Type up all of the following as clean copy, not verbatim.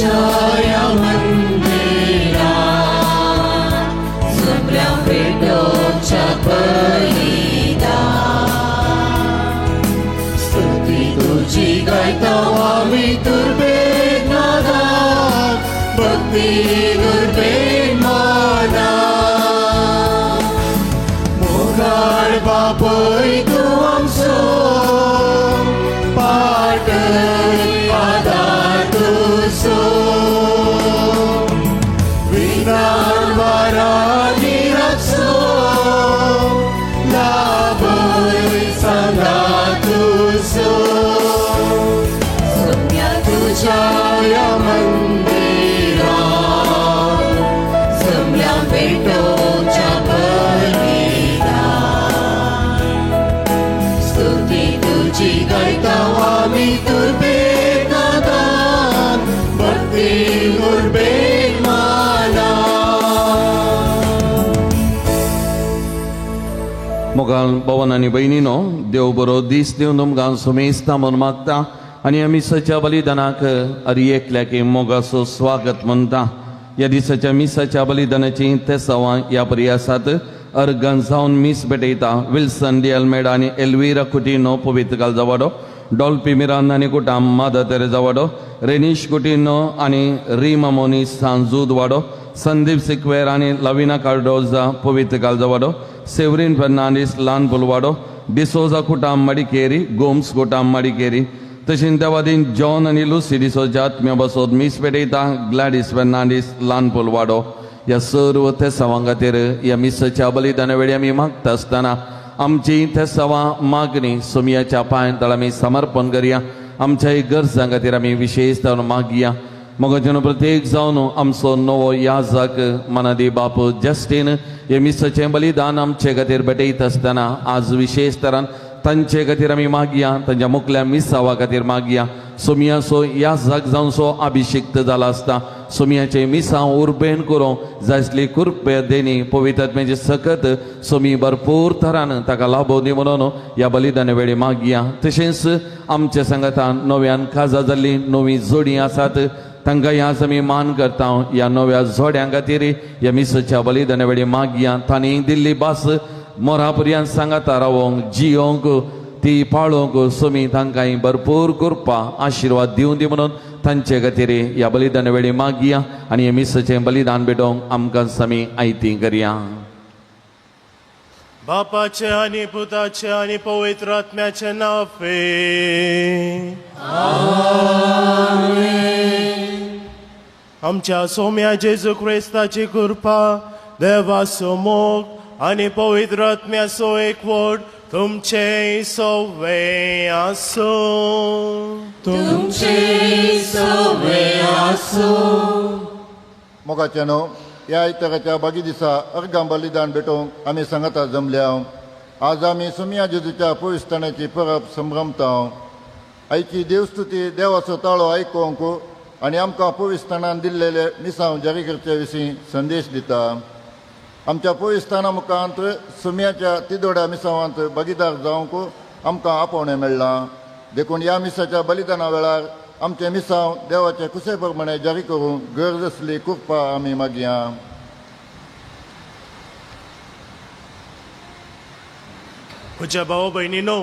तुझ्या या मंदिरात जमल्या भेटोच्या बलिदान. स्तुती तुझी गायताव आम्ही तुर्बेत नादात, भक्ती दुर्बेत मानात. मोगाळ बापय तू आमचो पाट आदार तुझो. विज्ञान वारानी राखचो लाभय सांगा तुझो. सौम्या तुझ्या या मंदिरात जमल्या भेटोच्या बलिदान. स्तुती तुझी गायताव आम्ही तुर्बेत नादात, भक्ती दुर्बेत मानात. मोगाल भवन आणि बहिणीनो, देव बरो दीस दिवन तुमकां सुमेस्ता म्हणून मागता आणि आमी सच्या बलिदानाक अरी एकल्याक मोगाचो स्वागत म्हणटा. या दिसाच्या मिसाच्या बलिदानाची ते सवां या पर्यासात अर्गन जावन मीस भेटयता. विल्सन डी अल्मेडा आणि एल्विरा कुटिनो पवित्र काल जावाडो, डॉल्पी मिरान आणि कुटाम मादा तेरेजा वाडो, रेनिश कुटिनो आणि रीमा मोनी सांजूद वाडो, संदीप सिक्वेर आणि लविना कार्डोजा पवित्र काल जावाडो, सेवरीन फर्नांडीस लानपुल वाडो, डिसोजा कुटाम मडिकेरी, गोम्स कुटाम मडिकेरी. तशेंच त्या वादीन जॉन आणि लुसी डिसोजा आत्म्या बसोत मीस पेटयता. ग्लॅडिस फर्नांडीस लानपुल वाडो. या सर्व ते सवां खातीर या मिसाच्या बलिदाना वेळी आमी मागता आसतना आमची ते सवां मागणी सोमयाच्या पांयां आमी समर्पण करया. आमच्या गरजां खातीर आमी विशेषतान मागया. मोगाचें प्रत्येक जावन आमचो नवो याजक मनादी बाप जस्टीन हे मिसाचें बलिदान आमचे खातीर भेटयत आसतना आज विशेष तरान तांचे खातीर आमी मागया. तांच्या मुखल्या मिसावा खातीर मागया. सोमयाचो याजक जावनसो अभिषिक्त जाला आसता. सोमयाचे मिसांव उर्बेन करूं जायसली कृपा देनी पवित्रात्म्याचे सकत सोमी भरपूर तरान ताका लाभो दी म्हणून या बलिदाना वेळी मागया. तशेंच आमच्या संगतान नव्यान काजा जाल्ली नवी जोडी आसात तांकां आज आमी मान करता. या नव्या जोड्यां खातीर या मिसाच्या बलिदाना वेळी मागया. तांणी दिल्ली भास मोरा पर्यंत सांगाता रावोंक जियोंक ती पाळोवंक सोमी तांकां भरपूर कृपा आशिर्वाद दिवं दी म्हणून तांचे खातीर या बलिदाना वेळी मागया. आनी हे मिसाचें बलिदान भेटोवंक आमकां समी आयती करया. बापाचे आणि पुताचे आणि पवित्र आत्म्याचे नावे आमच्या सोम्या जेजू ख्रिस्ताची कृपा, देवाचो मोग आणि पवित्र आत्म्याचो एकवट तुमचे सवे आसो. तुमचे सवे आसो. मोगाचेनो, ह्या इतराच्या बागी दिसा अर्गां बलिदान भेटोवंक आमी सांगाता जमल्या. आज आमी सोमया जेजूच्या पवित्राची परब संभ्रमता. आयची देवस्तुती देवाचो ताळो आयकोवंक आनी आमकां पवित्रानान दिल्लेले मिसांव जारी करचे विशीं संदेश दिता. आमच्या पवित्राना मुखांत सोमयाच्या तिदोड्या मिसावांत भागीदार जावंक आमकां आपोवणें मेळ्ळां. देखून ह्या मिसाच्या बलिदाना वेळार आमचे मिसांव देवाचे कुसे प्रमाणे जारी करूंक गरज असली कृपा आमी मागया. म्हज्या भाव भयणीनो,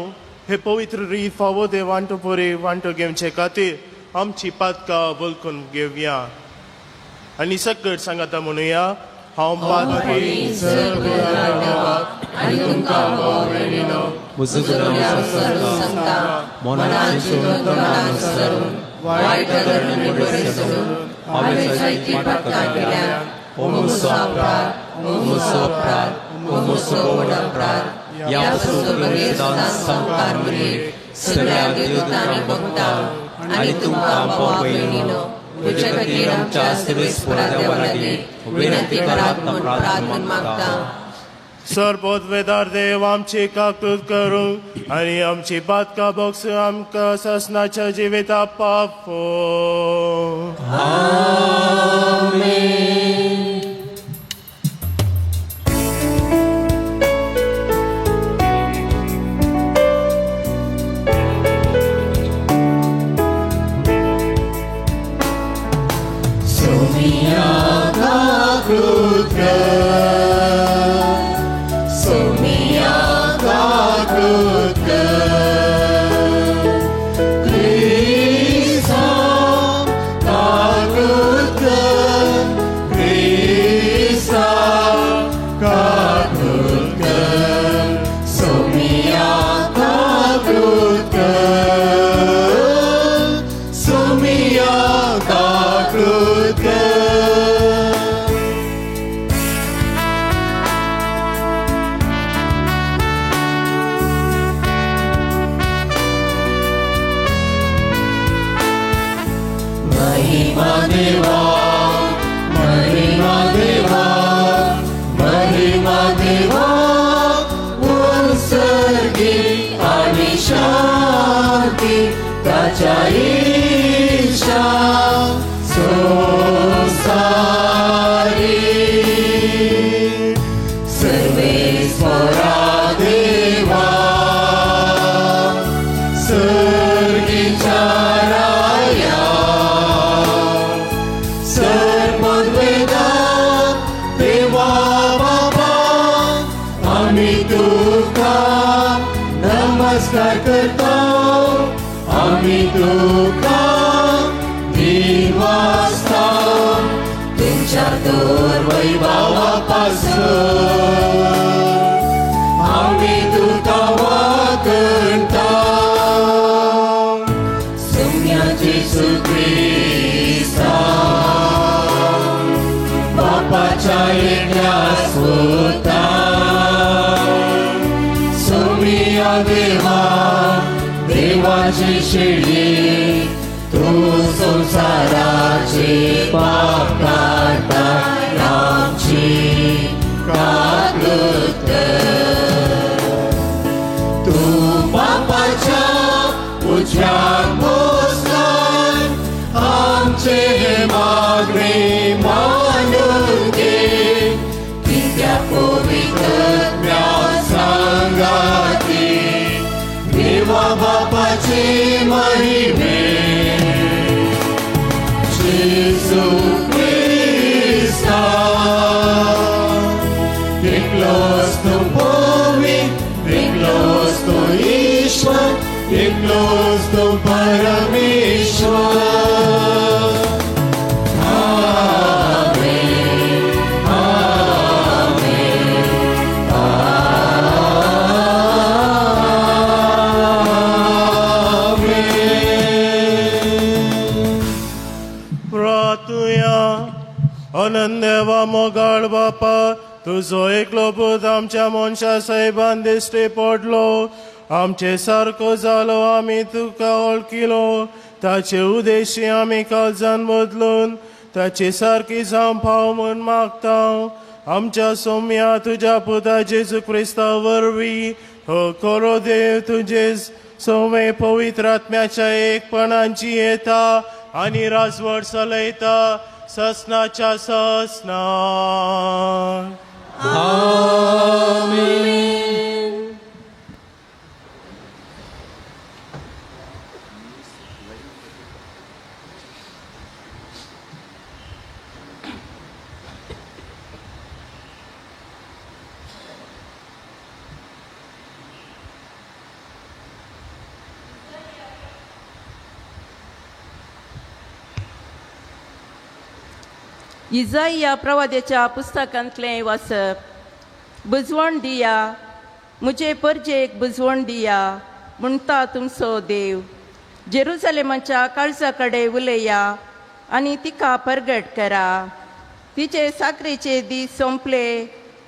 हे पवित्र रीत फावो दे वांटो पोरे वांटो घेवचे खातीर आमची पातकां वळखून घेवया आनी सकट सांगाता म्हणुया. हांव पातकी आनी तुमकां भाव भयणीनो सांगता, मनान चिंतून तोंडान विसरून वायट धर्मी बरें सोडून हांवें जायती पातकां केल्यात. हो म्हजो अपराध, हो म्हजो अपराध, हो म्हजो व्हड अपराध. ह्या सगळे संस्कार म्हणीत सगळ्या देवतांनी भक्तां आनी तुमकां भाव भयणीनो तुजे खातीर आमच्या सर्वेस्परा देवा लागीं विनंती करात म्हूण प्रार्थना मागता. सर्पोद्वेदार देव आमची काकूत करूं आनी आमची पातकां बोक्स आमकां ससनाच्या जिविता पावो. देवा महिमा देवा महिमा देवा उत्सर्गी आणि शांती त्याच्या ईशा संसारी सर्वेश्वरा देवा सर्गीच्या राया सर्ववेदा देवा बाबा आम्ही तुका नमस्कार करतो आम्ही तुका दिवासता तुमच्या दूर वैभवापासून आम्ही तुका वाकणता सोम्याची सुख्रिस्ता बापाच्या येण्यास होता सोमिया देवा देवाची शिडी तू संसाराचे पाप काढता आमची काकूत तू पापाच्या उज्यात बसलाय आमचे मागणे मानून घे की त्या पवित्र सांगाती देवा बापाचे महिमे Jesu Christa एकलोच तो पवित्र एकलोच तो ईश्वर एकलोच तो परमेश्वर आमेन आमेन प्रार्थुया अनंदेवा मोगाळ बापा तुझो एकलो पूत आमच्या मनशा सैबान दिश्टी पडलो आमचे सारको जालो आमी तुका वळखिलो ताचे उद्देशी आमी काळजान बदलून ताचे सारकी जावं फाव म्हूण मागता आमच्या सोम्या तुज्या पुता जेजू क्रिस्ता वरवीं हो खरो देव तुजे सोमे पवित्र आत्म्याच्या एकपणांची येता आनी राजवट चलयता ससनाच्या ससना इजाइया प्रवाद्याच्या पुस्तकांतले वाचप बुजवण दिया मुजे परजेक बुजवण दिया म्हणटा तुमचो देव जेरुसलेमाच्या काळजा कडेन उलया आनी तिका परगट करा तिचे साकरेचे दीस सोंपले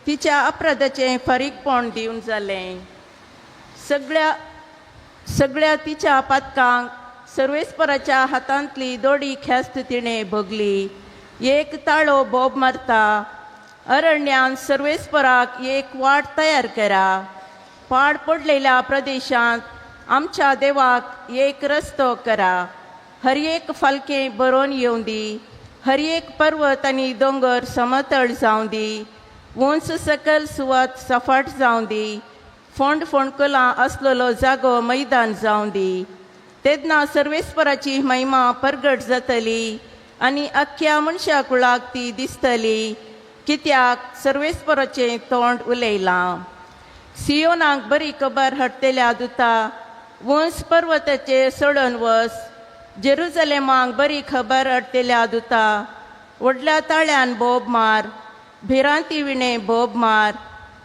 तिच्या अपराधाचें फारीकपण दिवन जालें सगळ्या तिच्या पातकांक सर्वेस्पराच्या हातांतली दोडी ख्यास्त तिणें भोगली एक ताळो बोब मारता अरण्यान सर्वेस्पराक एक वाट तयार करा पाड पडलेल्या प्रदेशांत आमच्या देवाक एक रस्तो करा हर एक फालकें बरोवन येवं दी हर एक पर्वत आनी दोंगर समतळ जावं दी उंच सकल सुवात सफाट जावं दी फोंड फोंडकोलां आसलेलो जागो मैदान जावं दी तेन्ना सर्वेस्पराची महिमा परगट जातली आनी अख्ख्या मनशा कुळाक ती दिसतली कित्याक सर्वेस्पराचें तोंड उलयलां सियोनाक बरी खबर हाडटल्या दुता वंस पर्वताचेर सोडून वस जेरुसलेमाक बरी खबर हाडटल्या दुता व्हडल्या ताळ्यान बोब मार भिरांती विणें बोब मार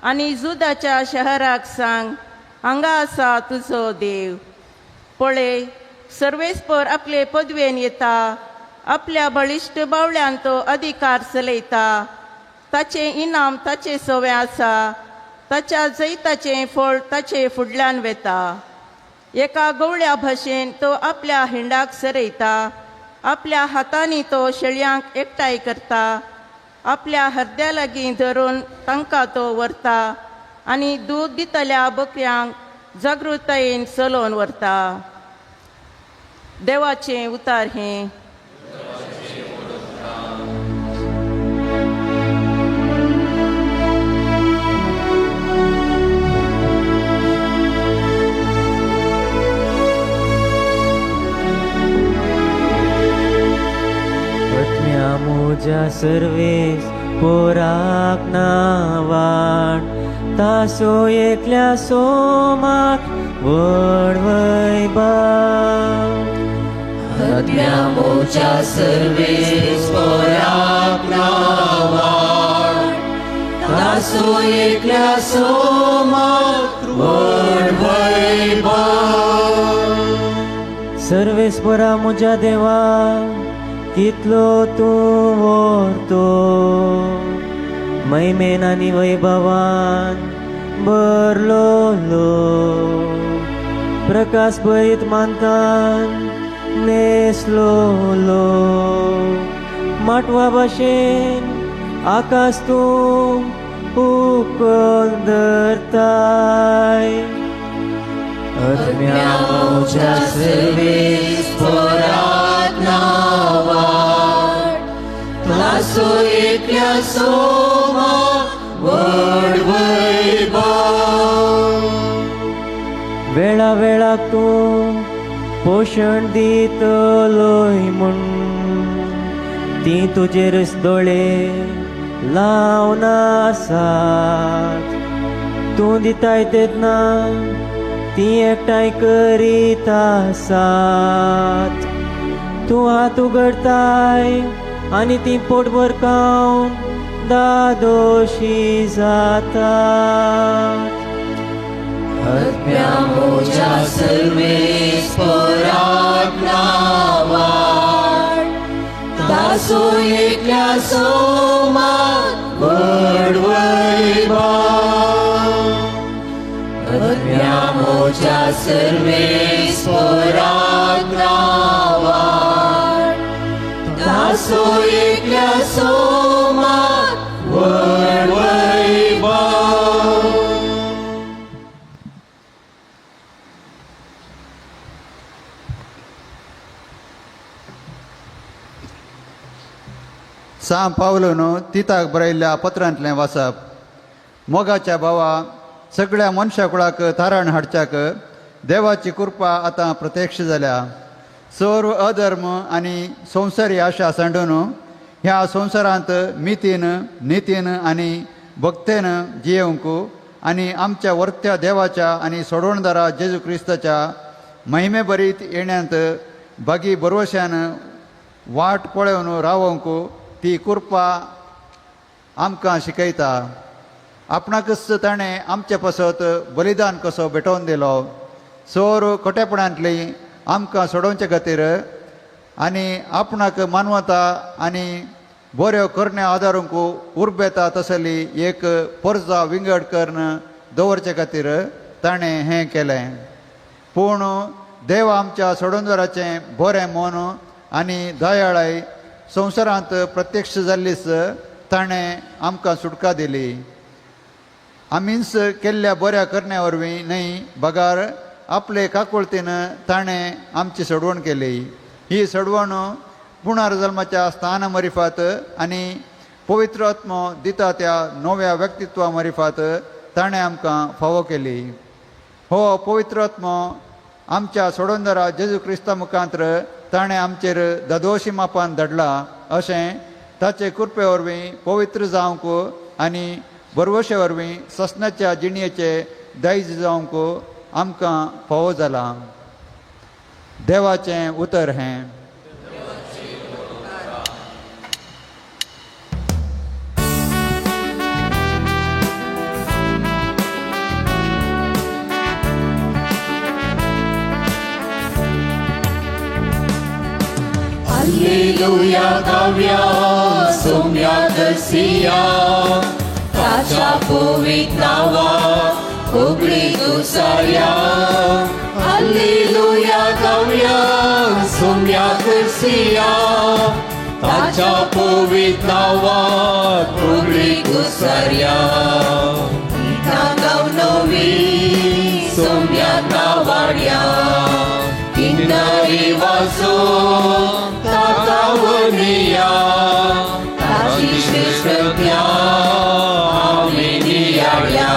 आनी जुदाच्या शहराक सांग हांगा आसा तुजो देव पळय सर्वेस्पर आपले पदवेन येता आपल्या बळिश्ट बावळ्यान तो अधिकार चलयता ताचें इनाम ताचे सवे आसा ताच्या जैताचें फळ ताचे फुडल्यान वेता एका गवळ्या भाशेन तो आपल्या हिंडाक सरयता आपल्या हातांनी तो शेळयांक एकठांय करता, आपल्या हृदया लागीं धरून तांकां तो व्हरता आनी दूद दितल्या बकऱ्यांक जागृतायेन चलोवन व्हरता. देवाचें उतार हें. मोजा सर्वेस पोराक नावाण तासो एकल्या सोमाक वडवैबा. हत्या मोच्या सर्वेस पोराक नावाण तासो एकल्या सोमाक वडवैबा. सर्वेस्परा मुजा देवा कितलो तूं व्हरतो मैमेन आनी वैभवान भरलोलो. प्रकाश भरीत मानतान नेसलोलो. माटवा भाशेन आकाश तूं उखल धरताय. हत्या मोच्या सर्वेस पोराक नावाण तासो एकल्या सोमाक वडवैबा. वेळा वेळाक तूं पोशण दितलोय म्हूण ती तुजेर दोळे लावन आसात. तूं दिताय तेन्ना ती एकठांय करीत आसात. तूं हात उगडताय आनी ती पोटभर खावन दादोशी जातात. हत्या मोच्या सर्वेस पोराक नावाण तासो एकल्या सोमाक वडवैबा. हत्या मोच्या सर्वेस पोराक नावाण तासो एकल्या सोमाक वडवैबा. सांब पावलो तिताक बरयल्ल्या पत्रांतलें वाचप. मोगाच्या भावा, सगळ्या मनशाकुळाक तारण हाडच्याक देवाची कृपा आतां प्रत्यक्ष जाल्या. सर्व अधर्म आनी संवसारी आशा सांडून ह्या संवसारांत मितीन नितीन आनी भक्तेन जियेवंक आनी आमच्या वर्त्या देवाच्या आनी सोडवणदारा जेजू क्रिस्ताच्या महिमे बरीत येण्यांत बागी बरवश्यान वाट पळोवन रावंक ती कृपा आमकां शिकयता. आपणाकच ताणें आमचे पासत बलिदान कसो भेटोवन दिलो. सोर खोटेपणांतली आमकां सोडोवचे खातीर आनी आपणाक मानवता आनी बऱ्यो करण्या आदारूंक उर्बेता तसली एक पर्जा विंगड करून दवरचे खातीर ताणें हें केलें. पूण देव आमच्या सोडवणदाराचें बरें मन आनी दयाळाय संवसारांत प्रत्यक्ष जाल्लीच ताणें आमकां सुटका दिली. आमीच केल्ल्या बऱ्या करण्या वरवीं न्हय, बगार आपले काकुळतीन ताणें आमची सोडवण केली. ही सोडवण पुनर्जल्माच्या स्थाना मरिफात आनी पवित्र आत्मो दिता त्या नव्या व्यक्तित्वा मरिफात ताणें आमकां फावो केली. हो पवित्र आत्मो आमच्या सोडवणदारा जेजू क्रिस्ता मुखांतर ताणें आमचेर ददोशी मापान धाडला. अशें ताचे कृपे वरवीं पवित्र जावंक आनी बरवशे वरवीं ससनाच्या जिणयेचे दायज जावंक आमकां फावो जाला. देवाचें उतर हें. Alleluia gavia somia garcia tacha povit nava kogli gusaria. Alleluia gavia somia garcia Siya ताच्या पवित्र नावात फुगडी घुसऱ्या गावनवी सोम्यात वाड्या किन्नरी वाजो ताकावनिया ताची श्रेष्ठत्या आम्ही नियाळ्या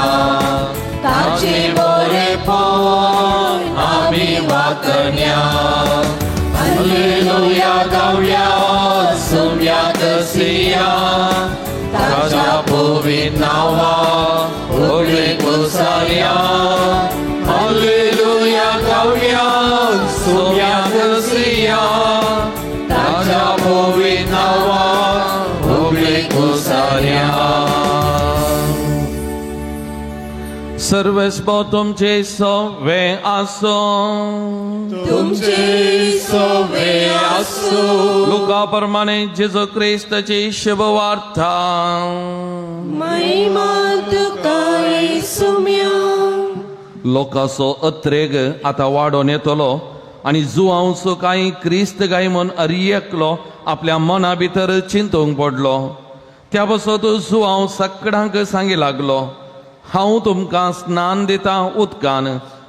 ताचे बरेपण आम्ही वाकण्या हालेलुया गावया सोम्यात सिया ताच्या पवित्र नावात फुगडी घुसऱ्या हालेलुया गावया सोम्यात सिया ताच्या पवित्र नावात फुगडी घुसऱ्या सर्वस्व तुमचे सवे आसो तुमचे सवे असो लुका प्रमाणे जेजू ख्रिस्ताची शुभवार्ता महिमा तुका येसुम्या लोकांचो अत्रेग आतां वाडोवन येतलो आनी जुवांचो कांय क्रिस्त गाय म्हूण अरियेकलो आपल्या मना भितर चिंतूंक पडलो त्या बसत जुवांव सगळ्यांक सांगी लागलो हांव तुमकां स्नान दितां उदकान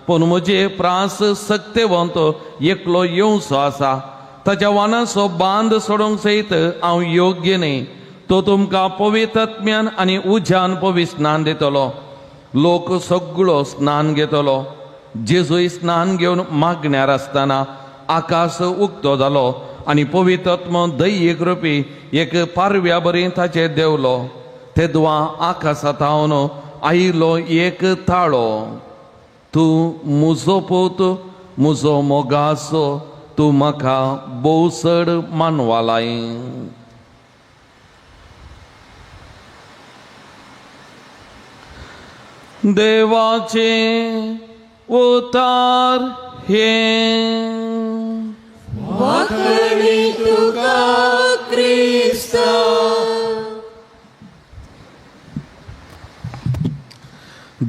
पूण म्हजे प्रास सक्तेवंत एकलो येवचो आसा ताच्या वानाचो बांद सोडूंक सयत हांव योग्य न्ही तो तुमकां पवित्रात्म्यान आनी उज्यान पवित्र स्नान दितलो लोक सगळो स्नान घेतलो जेजूय स्नान घेवन मागण्यार आसतना आकाश उक्तो जालो आनी पवित्रात्म दैयक रुपी एक पारव्या बरी ताचेर देवलो तेदवा आकाशांतावन आयलो एक ताळो तूं म्हजो पूत म्हजो मोगासो तूं म्हाका बोसड मानवालाय देवाचे उतार हे वाखणी तुका क्रिस्त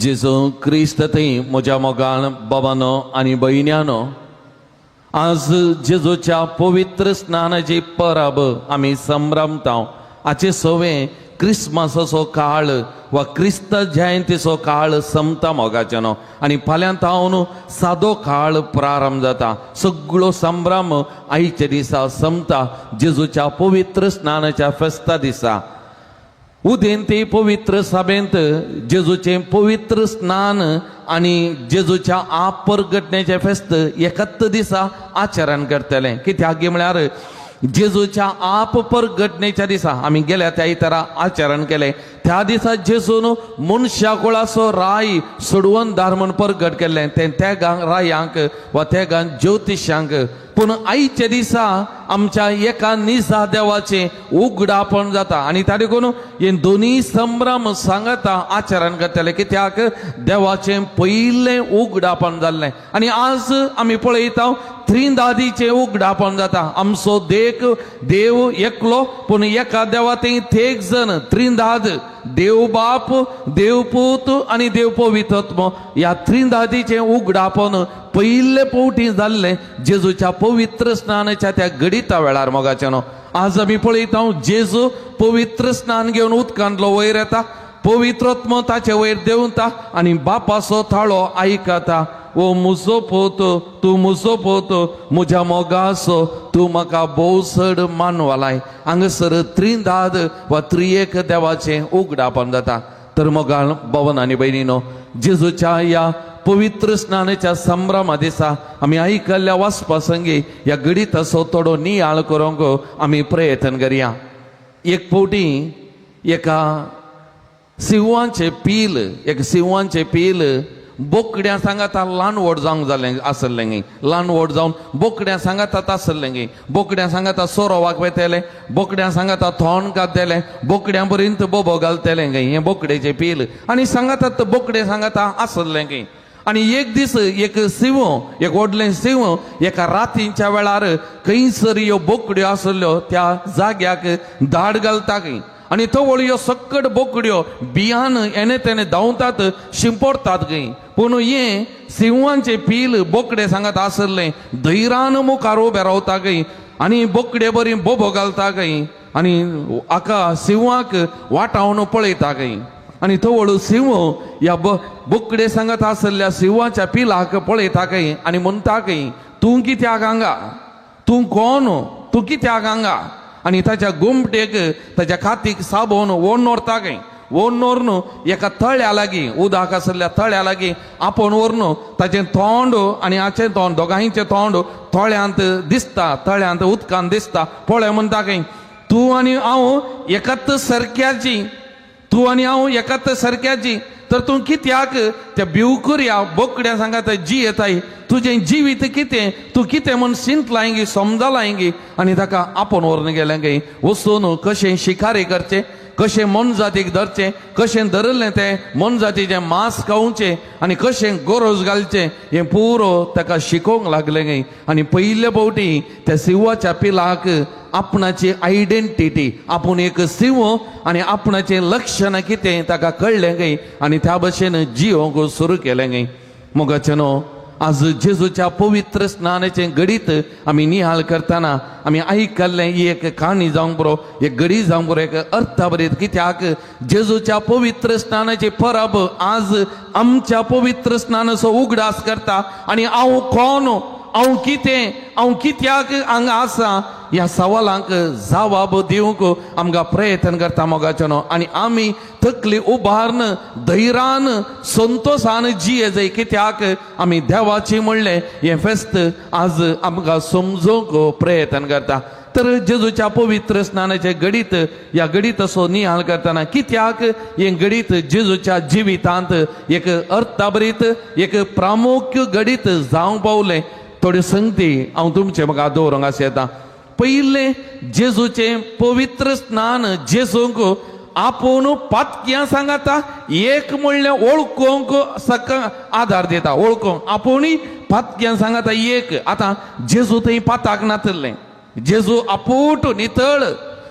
जेजू क्रिस्त थंय म्हज्या मोगान बाबानो आनी भयण्यानो आज जेजूच्या पवित्र स्नानाची परब आमी संभ्रमता हाचे सवे क्रिस्मसाचो काळ वा क्रिस्त जयंतीचो काळ संपता मोगाच्यानो आनी फाल्यां तावन सादो काळ प्रारंभ जाता सगळो संभ्रम आयच्या दिसा संपता जेजूच्या पवित्र स्नानाच्या फेस्ता दिसा उदेंती पवित्र सभेंत जेजूचे पवित्र स्नान आनी जेजूच्या आप परगटण्याचे फेस्त एकच दिसा आचरण करतले कित्याक म्हळ्यार जेजूच्या आप परगटणेच्या दिसा आमी गेल्या त्या इतरा आचरण केले त्या दिसा जेजून मनशा कुळाचो राय सोडवून धार्मण परगट केल्लें तें त्या रायांक वा त्या ज्योतिश्यांक पूण आयच्या दिसा आमच्या एका निजा देवाचे उगडापण जाता आनी त्या देखून हे दोनी संभ्रम सांगता आचरण करतले कित्याक देवाचें पयलें उगडापण जाल्लें आनी आज आमी पळयता त्रिदादीचें उगडापण जाता आमचो देव एकलो पूण एका देवातें तेग जण त्रिदाद देव बाप देव पूत आनी देव पवित्रात्म ह्या त्रिदादीचें उगडापण पयले फावटी जाल्लें जेजूच्या पवित्र स्नानाच्या त्या गडिता वेळार मोगाच्यानो आज आमी पळयता जेजू पवित्र स्नान घेवन उदकांतलो वयर येता पवित्रात्म ताचे वयर देंवता आनी बापाचो थाळो आयकता ओ म्हजो पोत तूं म्हजो पोत म्हज्या मोगासो तूं म्हाका बोसड मानवालाय हांगासर त्रिदाद वा त्रिएक देवाचें उगडापण जाता तर मोगाळ भवन आनी भयणीनो जेजूच्या ह्या पवित्र स्नानाच्या संभ्रमा दिसा आमी आयकल्ल्या वाचपा संगी ह्या गडिताचो थोडो नियाळ करूंक आमी प्रयत्न करया एक फावटी एका सिंवांचे पील बोकड्या सांगाता ल्हान व्हड जावंक जालें आसलें गे ल्हान व्हड जावन बोकड्या सांगातात आसलें गे बोकड्या सांगाता सोरोवाक वेतेले बोकड्या सांगाता थोंड घालतेले बोकड्या पर्यंत बोबो घालतेले गे हें बोकडेचें पील आनी सांगातात बोकडे सांगाता आसलें गे आनी एक दीस एक व्हडलें सिंह एका रातीच्या वेळार खंयसर ह्यो बोकड्यो आसल्यो त्या जाग्याक धाड घालता गे आनी तो वळयो सक्कट बोकड्यो बियान एने तेने धांवतात शिंपडतात गई पूण हे सिंहांचे पील बोकडे सांगत आसले धैर्यान मुखार उबे रावता गई आनी बोकडे बरी बोबो घालता गई आनी हाका सिंहाक वाटावन पळयता गई आनी तो वळू सिंह या बोकडे सांगत आसल्या सिंहाच्या पिलाक पळयता गई आनी म्हणटा गई तूं कित्याक हांगा तूं कोण तूं कित्याक हांगा आनी ताच्या गुमटेक ताच्या खातीक साबोन ओन व्हरता गई ओन व्हरून एका तळ्या लागीं उदक आसल्या तळ्या लागीं आपोवन व्हरून ताचें तोंड आनी हाचें तोंड दोगांयचें तोंड तळ्यांत दिसता तळ्यांत उदकांत दिसता पळय म्हणटा गई तूं आनी हांव एकाच सारक्याची तूं आनी हांव एकाच सारक्याची तर तूं कित्याक त्या भिवकुऱ्या बोकड्या सांगात जी येताय तुजें जिवीत कितें तूं कितें म्हूण चिंतलाय गी समजलाय गी आनी ताका आपोवन व्हरून गेलें गे वचून कशें शिकारी करचें कशें मन जातीक धरचें कशें धरलें तें मन जातीचें मांस खावचें आनी कशें गोरोज घालचें हें पुरो ताका शिकोवंक लागलें गे आनी पयले फावटी त्या सिंहाच्या पिलाक आपणाची आयडेंटिटी आपूण एक सिंह आनी आपणाचें लक्षण कितें ताका कळलें गे आनी त्या भशेन जियोंक सुरू केलें गे मोगाचें न्हू आज जेजूच्या पवित्र स्नानाचें घडीत आमी नियाळ करतना आमी आयकल्लें ही एक काणी जावंक बरो एक घडी जावंक बरो एक अर्थाभरीत कित्याक जेजूच्या पवित्र स्नानाची परब आज आमच्या पवित्र स्नानाचो उगडास करता आनी हांव कोण हांव कित्याक हांगा आसा ह्या सवालांक जबाब दिवंक आमकां प्रयत्न करता मोगाचो न्हू आनी आमी तकली उबारन धैर्यान संतोषान जिये जाय कित्याक आमी देवाची म्हणलें हें फेस्त आज आमकां समजूंक प्रयत्न करता तर जेजूच्या पवित्र स्नानाचे घडीत ह्या घडीत असो नियाळ करतना कित्याक हें घडीत जेजूच्या जिवितांत एक अर्थाभरीत एक प्रामुख्य घडीत जावंक पावलें थोड्यो संगती हांव तुमचे म्हाका दवरूंक आसा येता पयलें जेजूचें पवित्र स्नान जेजूंक आपूण पातक्यां सांगाता एक म्हणलें वळखूंक सका आधार दिता वळखूंक आपुणूय पातक्यां सांगाता एक आतां जेजू थंय पाताक नातल्लें जेजू आपूट नितळ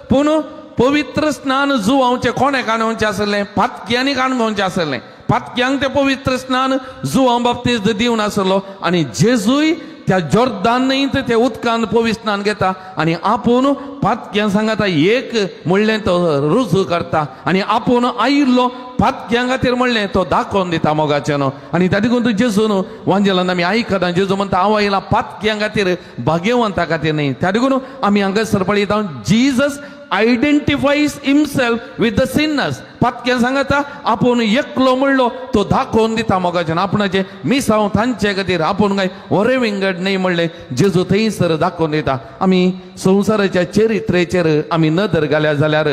पूण पवित्र स्नान जुवांवचें कोणें काणोवचें आसलें पातक्यांनी काणगोवचें आसलें पातक्यांक तें पवित्र स्नान जुवां बाबतींत दिवन आसलो आनी जेजूय त्या जॉर्दान न्हंयत ते उदकान पवित्र स्नान घेता आनी आपूण पातक्यां सांगाता एक म्हणलें तो रुजू करता आनी आपूण आयिल्लो पातक्यां खातीर म्हणलें तो दाखोवन दिता मोगाचें न्हू आनी त्या देखून जेजून वांजेलान आमी आयकता जेजू म्हणटा हांव आयला पातक्यां खातीर भाग्यवंता खातीर न्ही त्या देखून आमी हांगासर पळयता Jesus identifies himself with the sinners पातक्यां सांगाता आपूण एकलो म्हणलो तो दाखोवन दिता मोगाचें आपणाचें मिसांव तांचे खातीर आपूण काय वरे विंगड न्ही म्हणलें जेजू थंयसर दाखोवन दिता आमी संवसाराच्या चरित्रेचेर आमी नदर घाल्या जाल्यार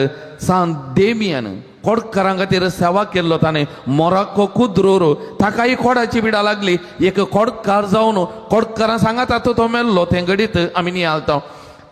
सांत डेमियन कोडकारां खातीर सेवा केल्लो ताणें मोराको कुद्रोर ताकाय कोडाची पिडा लागली एक कोडकार जावन कोडकारां सांगाता तो मेल्लो तें घडीत आमी नियाळता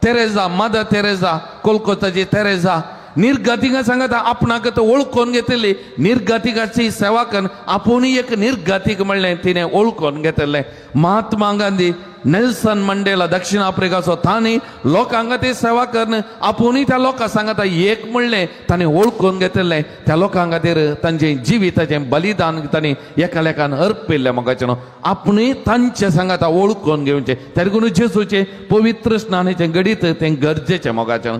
तेरेजा मदर तेरेजा कोलकाताची तेरेजा निर्गतिका सांगता आपणाक तो वळखून घेतली निर्गतिकाची सेवा करून आपुणूय एक निर्गतीक म्हणलें तिणें वळखून घेतलें महात्मा गांधी नेल्सन मंडेला दक्षिण आफ्रिकाचो तांणी लोकांक ती सेवा करून आपुणूय त्या लोकांक सांगता एक म्हणलें ताणें वळखून घेतलें त्या लोकां खातीर तांचें जिविताचें बलिदान तांणी एका लेखान अर्पिल्लें मोगाचें न्हू आपुणूय तांचे सांगता वळखून घेवचें त्या देखून जेजूचें पवित्र स्नानाचें घडीत तें गरजेचें मोगाचें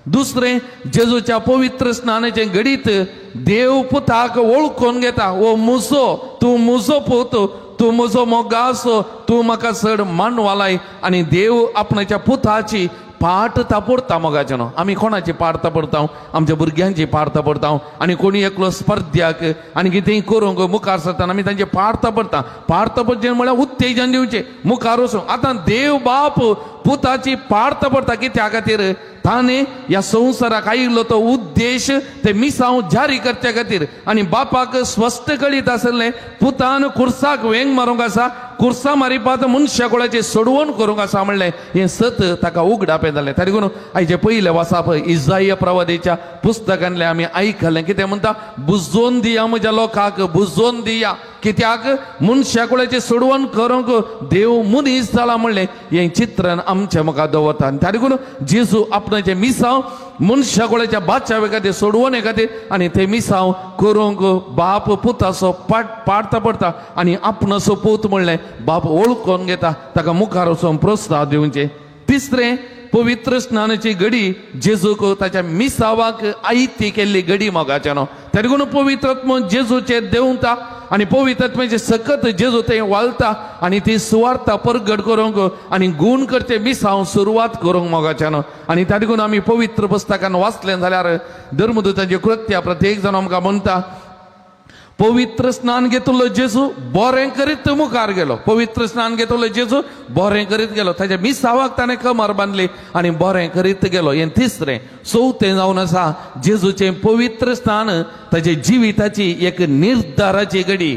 दुसरें जेजूच्या पवित्र स्नानाचें घडीत देव पुताक वळखून घेता ओ मुजो तूं मुजो पूत तूं म्हजो मोगासो तूं म्हाका चड मानवालाय आनी देव आपणाच्या पुताची पाट तापडता मोगाचें न्हू आमी कोणाची पाट तापडता आमच्या भुरग्यांची पाट तापडता आनी कोणी एकलो स्पर्ध्याक आनी कितेंय करूंक मुखार सरतना आमी तांचे पाट तापडचें म्हळ्यार उत्तेजन दिवचें मुखार वचूंक आतां देव बाप पुताची पाट तापडता कित्या खातीर ताणें ह्या संवसाराक आयिल्लो तो उद्देश ते मिसांव जारी करचे खातीर आनी बापाक स्पश्ट कळीत आसलें पुतान खुर्साक वेंग मारूंक आसा खुर्सा मारिपात मनशा कुळाची सोडवण करूंक आसा म्हणलें हें सत ताका उगडापें जालें त्या देखून आयचे पयले वाचाप इसाया प्रवादीच्या पुस्तकांतलें आमी आयकलें कितें म्हणटा बुजोवन दिया म्हज्या लोकांक बुजोवन दिया कित्याक मनशा कुळाची सोडवण करूंक देव मनीस जाला म्हणलें हें चित्रण आमच्या मुखार दवरता आनी त्या देखून जेजू आपणाचें मिसांव मनशा कुळाच्या बादशावे खातीर सोडवणे खातीर आनी ते मिसांव करूंक बाप पुताचो पाट तापडता आनी आपणाचो पूत म्हणलें बाप वळखून घेता ताका मुखार वचून प्रोत्साहन दिवचें तिसरे पवित्र स्नानाची घडी जेजूक ताच्या मिसावाक आयती केल्ली घडी मोगाच्यानो तेडगून पवित्रत्म जेजूचे देवता आणि पवित्रत्मेचे सकत जेजू ते वाळता आणि ती सुवार्ता परगट करूंक आणि गुण करचे मिसाव सुरवात करूंक मोगाच्यानो आणि ताडगून आमी पवित्र पुस्तकान वाचले जाल्यार धर्मदूतांची कृत्या प्रत्येक जण आमकां म्हणटा पवित्र स्नान घेतलो जेजू बरें करीत मुखार गेलो पवित्र स्नान घेतलो जेजू बरें करीत गेलो ताच्या मिसावाक ताणें कमर बांदली आणि बरें करीत गेलो हे तिसरें चवथें जावन आसा जेजूचें पवित्र स्नान ताचे जिविताची एक निर्धाराची घडी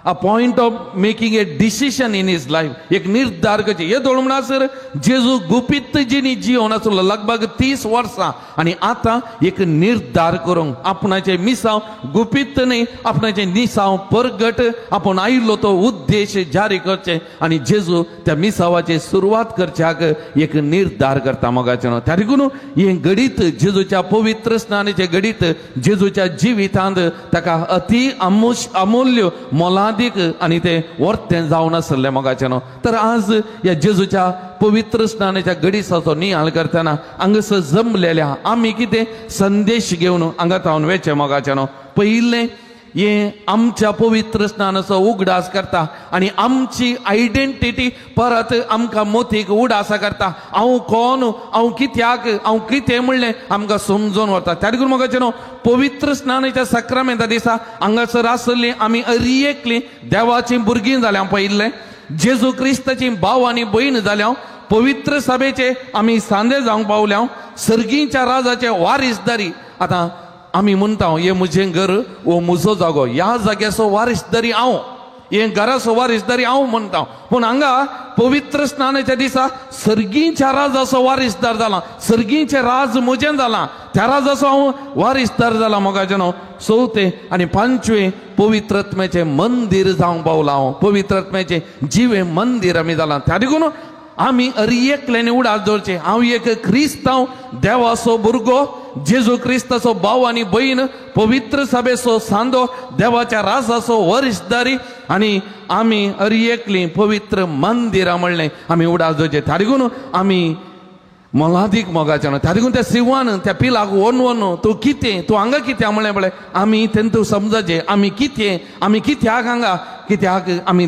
a point of making a decision in his life एक निर्धार करचे हे दोळ म्हणसर जेजू गुपित जिणी जीवन आसलो लगभग 30 वर्सां आणि आता एक निर्धार करूंक आपणाचे मिसाव गुपित न्ही आपणाचे निसाव परगट आपण आयिल्लो तो उद्देश जारी करचे आणि जेजू त्या मिसावाची सुरवात करच्याक एक निर्धार करता मोगाचेनो त्या देखून हे घडीत जेजूच्या पवित्र स्नानाचे घडीत जेजूच्या जिवितांत ताका अति अमूल्य मोला आणि ते वर्तें जावन आसले मोगाचेनो तर आज या जेजूच्या पवित्र स्नानाच्या घडीसाचो नियाळ करतना हांगासर जमलेल्या आमी कितें संदेश घेवन हांगात हांव वेचे मोगाचेनो पयिल्लें हे आमच्या पवित्र स्नानाचो उगडास करता आणि आमची आयडेंटिटी परत आमकां मोतीक उडास करता हांव कोण हांव कित्याक हांव कितें म्हणलें आमकां समजून व्हरता त्या देखून मोगाचेनो पवित्र स्नानाच्या सक्रामेंता दिसा हांगासर आसली आमी अरियेकली देवाची भुरगीं जाल्यां पयिल्लें जेजू क्रिस्ताची भाव आनी भयण जाल्यां पवित्र सभेचे आमी सांदे जावंक पावल्या सर्गीच्या राजाचे वारीसदारी आतां आमी म्हणटा हे म्हजें घर वो म्हजो जागो ह्या जाग्याचो वारीसदारी हांव हे घराचो वारीसदारी हांव म्हणटा पूण हांगा पवित्र स्नानाच्या दिसा सर्गीच्या राजाचो वारीसदार जाला सर्गीचें राज म्हजें जालां त्या राजाचो हांव वारीसदार जाला मोगाचेनो चवथे आनी पांचवे पवित्रत्मेचें मंदीर जावंक पावलां हांव पवित्रत्मेचें जिवे मंदीर आमी जालां त्या देखून आमी अरियेकल्यानी उडास दवरचे हांव एक क्रिस्तांव देवाचो भुरगो जेजू क्रिस्ताचो भाव आनी भयण पवित्र सभेचो सांदो देवाच्या राजाचो वरिशदारी आनी आमी अरियेकली पवित्र मंदिरां म्हणलें आमी उडास दवरचे त्या देखून आमी मोलादीक मोगाचें त्या देखून त्या सिवान त्या पिलाक वन तूं कितें तूं हांगा कित्या म्हणलें पळय आमी तेंतू समजचे आमी कित्याक हांगा कित्याक आमी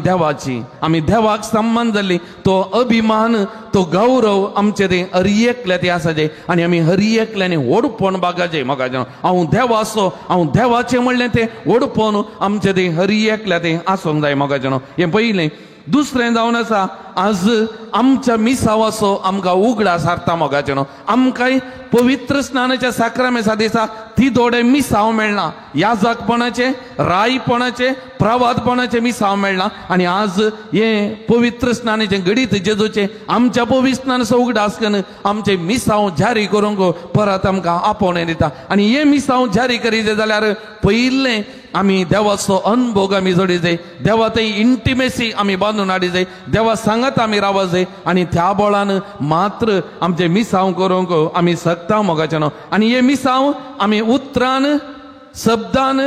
देवाक संबंध जाल्ली तो अभिमान तो गौरव आमचे ते हरियेकले ते आसाचे आनी आमी हरियेकल्यानी ओडपण बागाचे मोगाचें हांव देवाचो हांव देवाचें म्हणलें तें ओडपण आमचे ते हरियेकले ते आसूंक जाय मोगाचें हें पयलें दुसरें जावन आसा आज आमच्या मिसावाचो आमकां उगडास हाडटा मोगाचें आमकांय पवित्र स्नानाच्या साक्रामेसा दिसा ती दोडे मिसाव मेळना याजकपणाचे रायपणाचे प्रवादपणाचे मिसाव मेळना आनी आज हे पवित्र स्नानाचे घडीत जेजूचे आमच्या पवित्र स्नानाचो उगडास करून आमचे मिसाव जारी करूंक परत आमकां आपोवणें दिता आनी हे मिसाव जारी करीत जाल्यार पयिल्लें आमी देवाचो अनुभव आमी जोडी जाय देवा थंय इंटिमेसी आमी बांदून हाडी जाय देवा सांगत आमी रावत जाय आनी त्या बळान मात्र आमचे मिसाव करूंक आमी सकता मोगाचें आनी हे मिसाव आमी उतरान शब्दान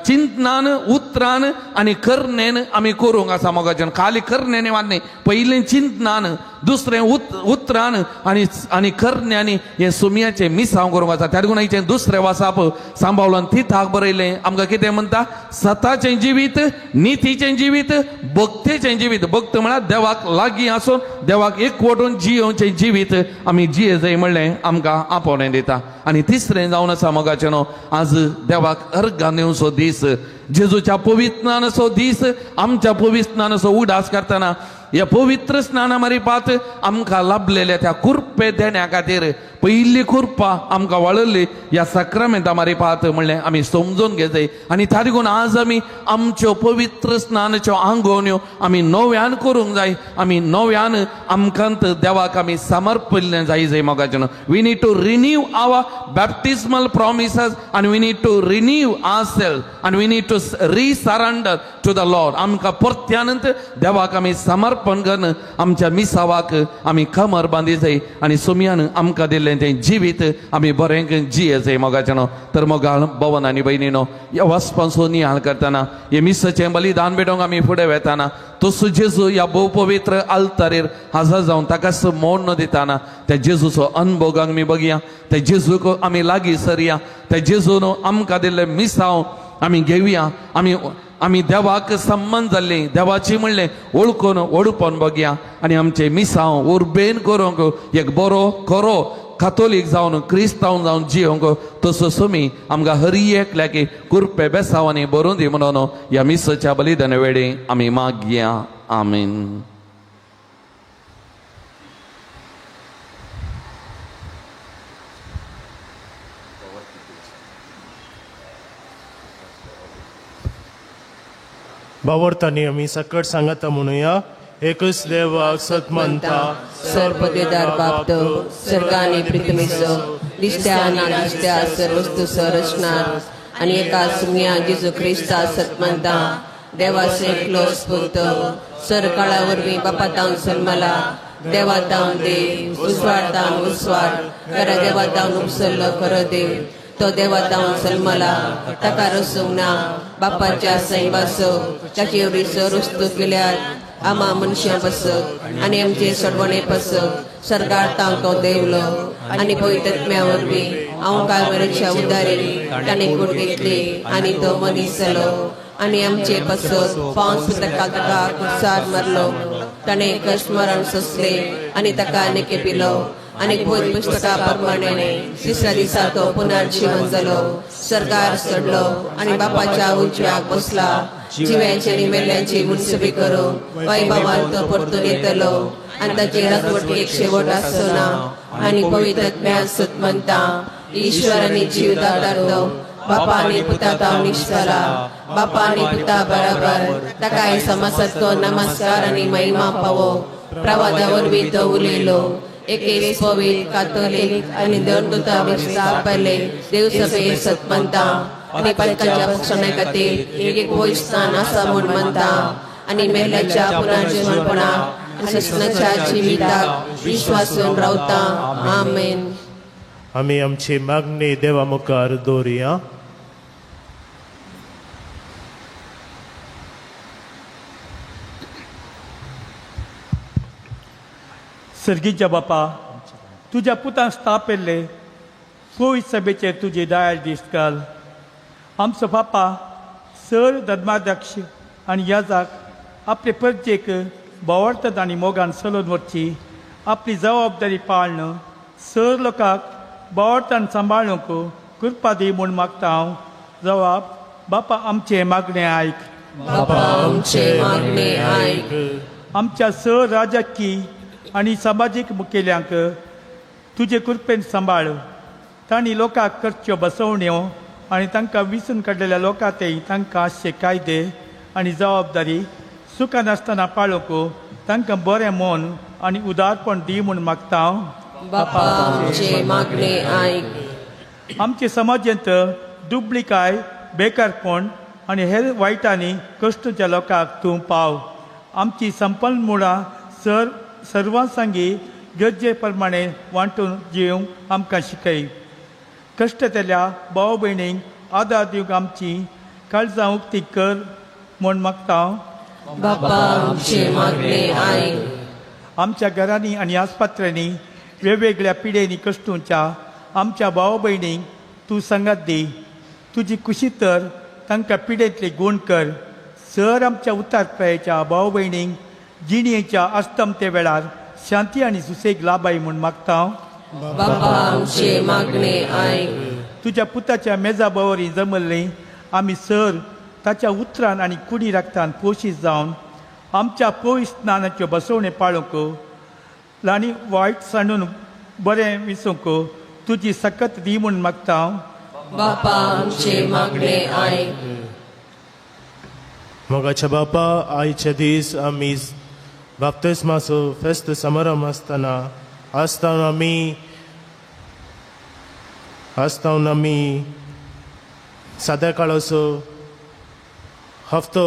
चिंतनान उतरान आनी करनेन आमी करूंक आसा मोगाचें खाली करनेन वादने पयलें चिंतनान दुसरें उतरान आनी करन्यांनी हे सुमयाचें मिसाव करूंक आसा त्या देखून हेचें दुसरें वासाप सांबाळून तिथाक बरयलें आमकां कितें म्हणटा सताचें जिवीत नितीचें जिवीत भक्तेचें जिवीत भक्त म्हळ्यार देवाक लागीं आसून देवाक एकवटून जियोवचें जिवीत आमी जिये जाय म्हणलें आमकां आपोवणें दिता आनी तिसरें जावन आसा मोगाचें आज देवाक अर्घ दिवचो दीस जेजूच्या पवित्र स्नानाचो दीस आमच्या पवित्र स्नानाचो उडास करतना या पवित्र स्नाना मारीपात आमकां लाभलेल्या त्या कुर्पे देण्या खातीर पयली कुर्पा आमकां वळल्ली या सक्रामेंता मारीपात म्हणलें आमी समजून घेतय आनी त्या देखून आज आमी आमच्यो पवित्र स्नानाच्यो आंगवण्यो आमी नव्यान करूंक जाय आमी नव्यान आमकांत देवाक आमी समर्पिल्लें जाय मोगाचें we need to renew our baptismal promises आनी we need to renew ourself आनी we need to just resurrender to the Lord. आमकां परत्यानंत देवाक आमी समर्पण करून आमच्या मिसावाक आमी कमर बांदी जाय आनी सुमयान आमकां दिल्लें तें जिवीत आमी बरें जिये जाय मोगाच्यानो. तर मोगाळ भवन आनी भयणीनो, ह्या वचपासून नियाळ करतना हे मिसाचें बलिदान भेटोवंक आमी फुडें वेताना तसो जेजू ह्या भोव पवित्र आल्तारेर हजर जावन ताकाच मोडण दिताना त्या जेजूचो अनुभव आमी बगया, त्या जेजूक आमी लागीं सरया, त्या जेजून आमकां दिल्लें मिसांव आमी घेवया. आमी देवाक संबंध जाल्ली देवाची म्हणलें ओळखून ओडूपण बगया आनी आमचें मिसांव उर्बेन करूंक एक बरो खरो कातोलीक जावन क्रिस्तांव जावन जियोंक तसो सुमी आमकां हर एकल्याक कुरपे बेसांवांनी बरोवन दी म्हणून ह्या मिसाच्या बलिदाना वेळी आमी मागया. आमीन. बावरतांनी आमी सकट सांगता म्हणुया. एकच देवाक सत म्हणटा, सर्वपदेदार बाप तो सर्गा आनी पृथ्वीचो दिसत्या आनी दिसत्या सर्व वस्तू संरचणार आनी एका सुम्या जेजू क्रिस्ता सत म्हणटा. देवाचो एकलो स्फूर्त सरकाळा वरवीं बापातावन सल्मला देवातावन देव उस्वाडावन उस्वाड खरा देवातावन उपसल्लो खरो देव तो देवातावन सल्मला ताका रसूंक ना बापाच्या सैम बसो ताचे वरीचो रुस्तू केल्यार आमा मनशां बसत आनी आमचे सडवणे पसत सरकार तांकां देवलो आनी पवित्रत्म्या वरवीं हांव काळवेच्या उदारी ताणें कूड घेतली आनी तो मनीस जालो आनी आमचे पसत पावस ताका कुसार मारलो ताणें कश्ट मरण सोंसले आनी ताका आनीक पिलो आनी पयर पुस्तका प्रमाणे तिसऱ्या दिसा तो पुनर्जीवन जालो सरकार चडलो आनी बापाच्या उजव्याक बसला जिव्यांचे आनी मेल्यांची मुनसबी करूंक वैभवान तो परतून येतलो आनी ताची रखवटी एक शेवट आसना आनी पवित्रत्म्या सत म्हणटा ईश्वर आनी जीव दातारलो बापा आनी पुता ताव निश्चला बापा आनी पुता बराबर ताकाय समसत्व नमस्कार आनी महिमा पावो प्रवादा वरवीं तो उलयलो एके पवित्र कातोलीक आनी दोन दुता विस्तापले देव सभे सत म्हणटा आनी पालकांच्या पक्षणे खातीर एक वैस्थान आसा म्हूण म्हणटा आनी मेल्याच्या पुनर्जीवनपणाक ससनाच्या जिविताक विश्वासून रावता. आमेन. आमी आमची मागणी देवा मुखार दवरुया. सर्गीच्या बापा तुज्या पुतान स्थापिल्ले पवित्र सभेचेर तुजे दयाळ दीस घाल. आमचो बापा सर धर्माध्यक्ष आनी याजाक आपले परजेक बोवाळटत आनी मोगान चलोवन वरची आपली जबाबदारी पाळण सर लोकांक बोवाळटान सांबाळूंक कृपा दी म्हूण मागता हांव. जबाब बापा आमचे मागणें आयक. बापा आमचे मागणे आयक. आमच्या सर राजकीय आनी सामाजीक मुखेल्यांक तुजे कृपेन सांबाळ. तांणी लोकांक करच्यो बसवण्यो आनी तांकां विसरून काडलेल्या लोकांतय तांकां आसचे कायदे आनी जबाबदारी सुखान आसतना पाळूंक तांकां बरें मन आनी उदारपण दी म्हूण मागता हांव. बापा आमचे मागणे आयक. आमचे समाजांत दुबळीकाय बेकारपण आनी हेर वायटांनी कश्टाच्या लोकांक तूं पाव. आमची संपन्मुळां सर्वां सांगी गरजे प्रमाणे वांटून जिवंक आमकां शिकय. कश्टतेल्या भाव भयणींक आदार दिवंक आमची काळजां उक्ती कर म्हूण मागता हांव. बापा आमचे मागणे आयक. आमच्या घरांनी आनी आस्पत्र्यांनी वेगवेगळ्या पिडेनी कश्टूच्या आमच्या भाव भयणींक तूं संगत दी. तुजी खुशी तर तांकां पिडेंतले गूण कर. सर आमच्या उतार प्रयाच्या भाव भयणींक जिणेच्या अस्तमते वेळार शांती आनी सुसेग लाभाय म्हूण मागता हांव. बापा आमचे मागणे आयक. तुज्या पुताच्या मेजा बवरी जमल्लीं आमी सर ताच्या उतरान आनी कुडी राखतान पोशीत जावन आमच्या पवित्र स्नानाच्यो बसवण्यो पाळूंक आनी वायट सांडून बरें विसूंक तुजी सकत दी म्हूण मागता हांव. बापा आमचे मागणे आयक. मोगाच्या बापा आयचे दीस आमी बाप्तिस्माचो फेस्त समारंभ आसतना आमी साद्या काळाचो हफ्तो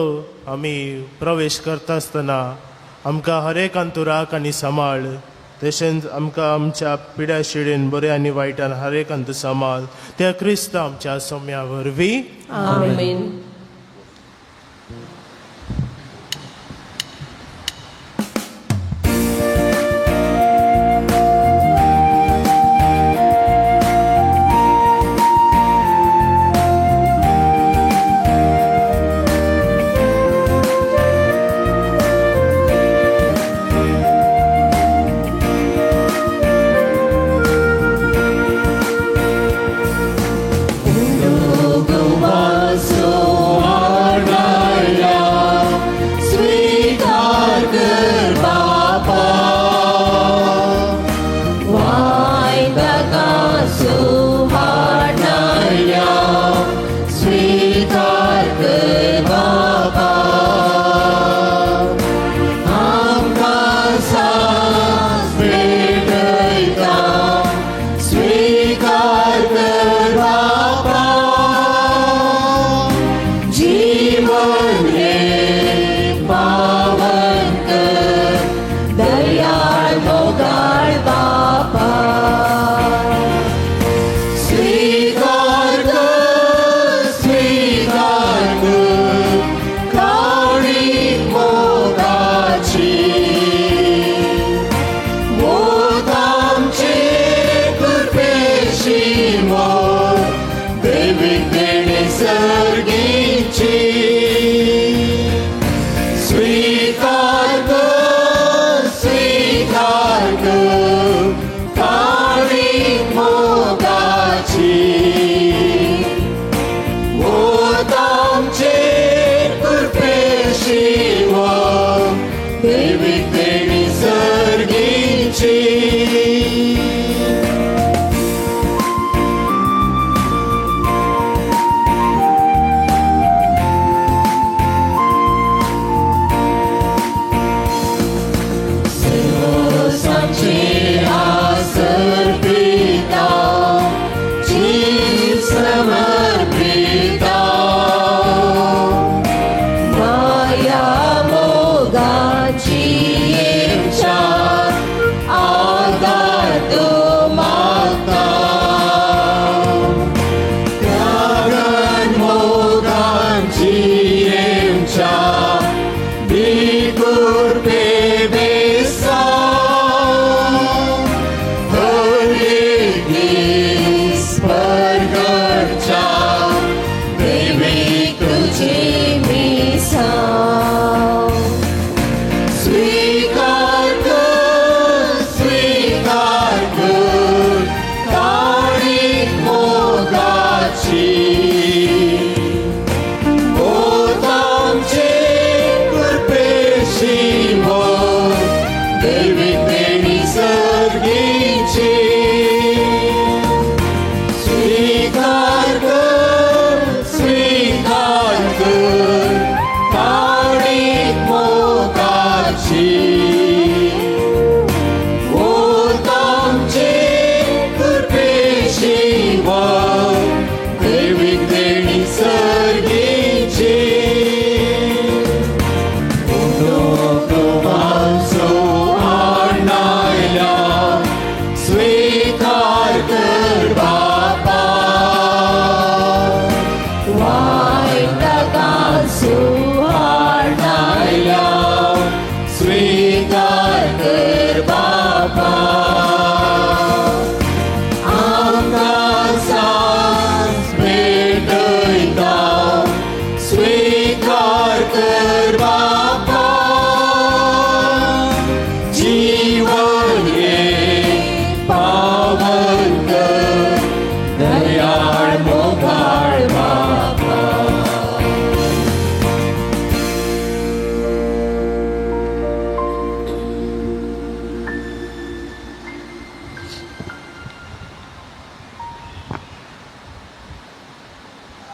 आमी प्रवेश करता आसतना आमकां हर एक अंतुराक आनी सांबाळ, तशेंच आमकां आमच्या पिड्या शिडेन बरे आनी वायटान हर एक अंत सांबाळ, त्या क्रिस्त आमच्या सोम्या वरवीं आमेन.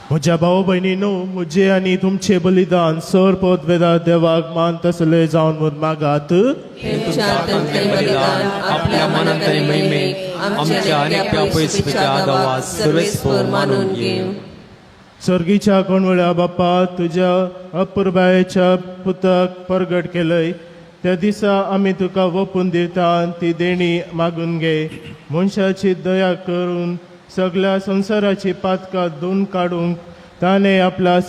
म्हज्या भाव भयणीनो, म्हजे आनी तुमचे बलिदान सर पद वेदा देवाक मान तसले जावन म्हूण मागात. आपल्या मनांतरी महिमेक आमच्या आणि आपल्या पयसुच्या गावात सर्वेस्पर मानून घेव. सर्गीच्या कोणवळ्या बाप्पा तुझ्या अपुर्बायेच्या पुताक प्रगट केलंय त्या दिसा आम्ही तुका वपून दिता ती देणी मागून घे मनशाची दया करून सगळ्या संसाराची पातकां धुवन काडूंक ताणें आपल्या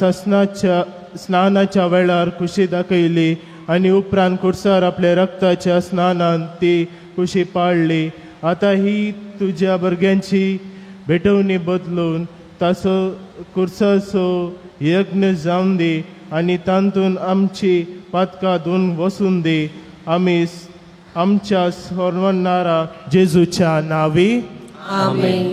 स्नानाच्या वेळार खुशी दाखयली आनी उपरांत कुर्सार आपल्या रक्ताच्या स्नानान ती खुशी पाळली. आतां ही तुज्या भुरग्यांची भेटवणी बदलून ताचो कुर्साचो यज्ञ जावन दी आनी तांतून आमची पातकां धुवन वसून दी. आमी आमच्या सर्वनारा जेजूच्या नांवी आमेन.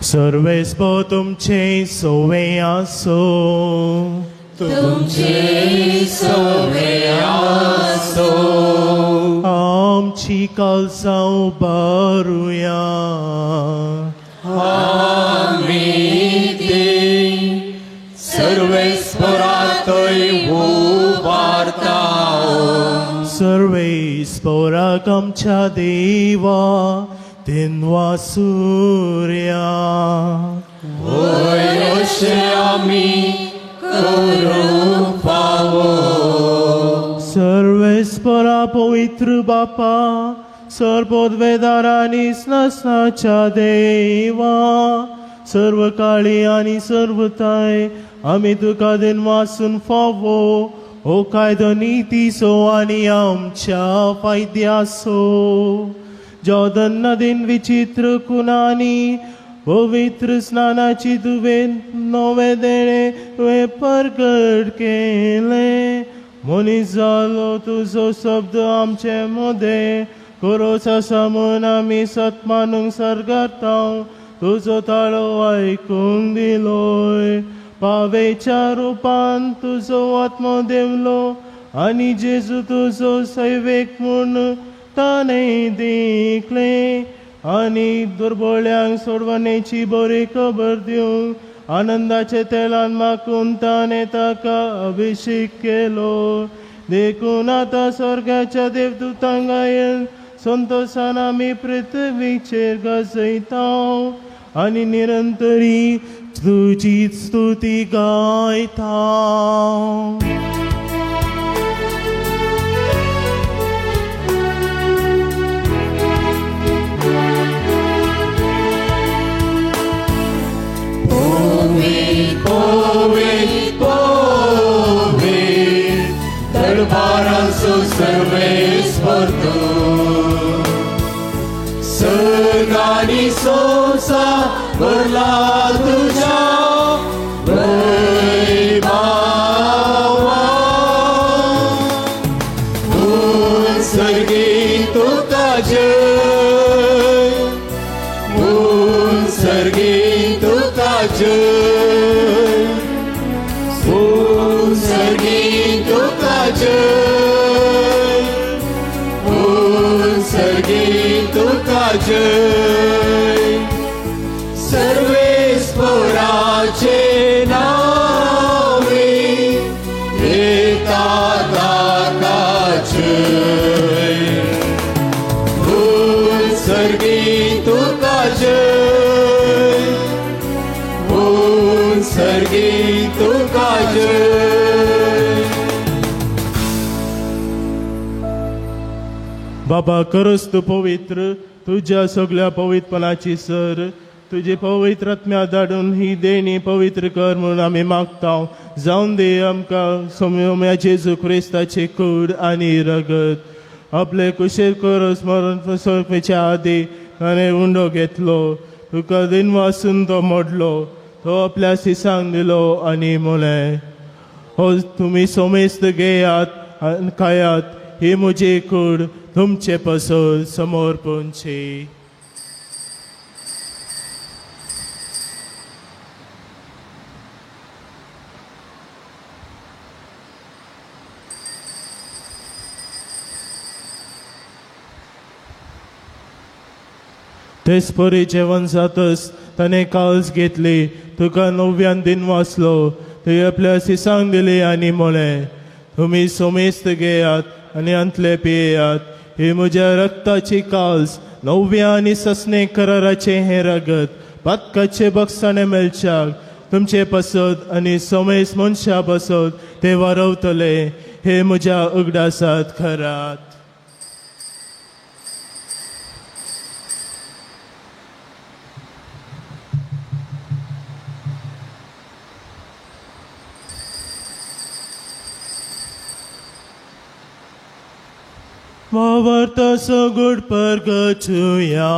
सर्वेस्पो तुमचे सोवे आसो तुमचे सोवे आसो आमची कालसां उबारुया आमी ते सर्वेस्परातय उबारता सर्वेस्पराक आमच्या देवा तेन्वा सूर्या होय अशें आमी करूंक फावो. सर्वेस्परा पवित्र बापा सर्वोद्वेदार आनी स्नाच्या देवा सर्व काळी आनी सर्वताय आमी तुका दिन वासून फावो हो कायदो नितीसो आनी आमच्या फायद्यासो. जॉर्दन नदीन विचित्र कुणानी पवित्र स्नानाची तुवें नवे देणे तुवें प्रगट केले. मनीस जालो तुजो शब्द आमचे मदें करोस आसा म्हूण आमी सत मानूंक सरगारतांव तुजो ताळो आयकूंक दिलोय. पावेच्या रुपान तुजो आत्मो देवलो आनी जेजू तुजो सैवेक म्हूण ताणें देखले आनी दुर्बळ्यांक सोडवणेची बरी खबर दिवंक आनंदाचे तेलान मागून ताणें ताका अभिषेक केलो. देखून आतां स्वर्गाच्या देवदूतांक गायन संतोशान आमी पृथ्वीचेर गाजयतांव आनी निरंतरी तुजी स्तुती गायतांव. दरबाराचो सर्वेस्पर तूं सर्ग आनी संवसार भरला तुज्या वैभवान. सर्गी तुका जय सर्गी तुका जय सर्गी तुका जय सर्गी तुका जय. सर्वेस्पराचे नावे येता ताका जय सर्गी तुका जय सर्गी तुका जय. बाबा करस तूं पवित्र तुज्या सगळ्या पवित्रपणाची सर तुजी पवित्र आत्म्या धाडून ही देणी पवित्र कर म्हणून आमी मागतांव. जावन दे आमकां सोम्या जेजू क्रिस्ताची कूड आनी रगत. आपले कुशेर कर स्मरण सोंपेच्या आदी ताणें उंडो घेतलो तुका दिन वासून तो मोडलो तो आपल्या सिसांक दिलो आनी म्हळें हो तुमी सोमेस्त घेयात आनी खायात ही म्हजी कूड तुमचे पासून समर्पणची. तेच परी जेवण जातच ताणें काळज घेतली तुका 9व्यान दिन वाचलो थंय आपल्या सिसांक दिली आनी म्हळें तुमी सोमेस्त घेयात आनी अंतले पियेयात ही म्हज्या रक्ताची काळज नव्या आनी ससने कराराचे हे रगत पदकाचे बक्षाणे मेळच्याक तुमचे पसत आनी समेस मनशा बसत ते वारवतले हे म्हज्या उगडासात Kharat. Mavarta so good purgatoria.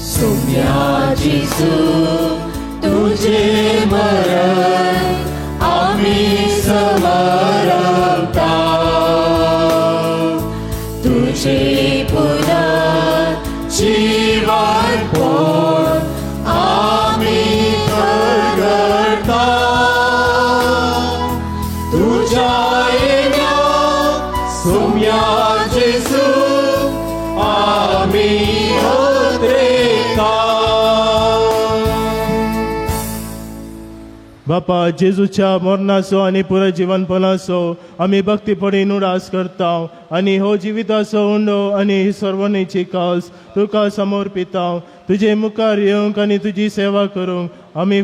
Saumya जेसू तुझे मरण आम्ही समरता तुझे पुन्हा जीवन पोर आम्ही करता तुझ्या येण्याक सोम्या जेसू आम्ही बापा जेजूच्या मरणाचो आनी पुराय जीवनपणाचो आमी भक्तीपडीन उडास करता आनी हो जिविताचो उंडो आनी ही सर्वनेची कास तुका समर्पिता. तुजे मुखार येवंक आनी तुजी सेवा करूंक आमी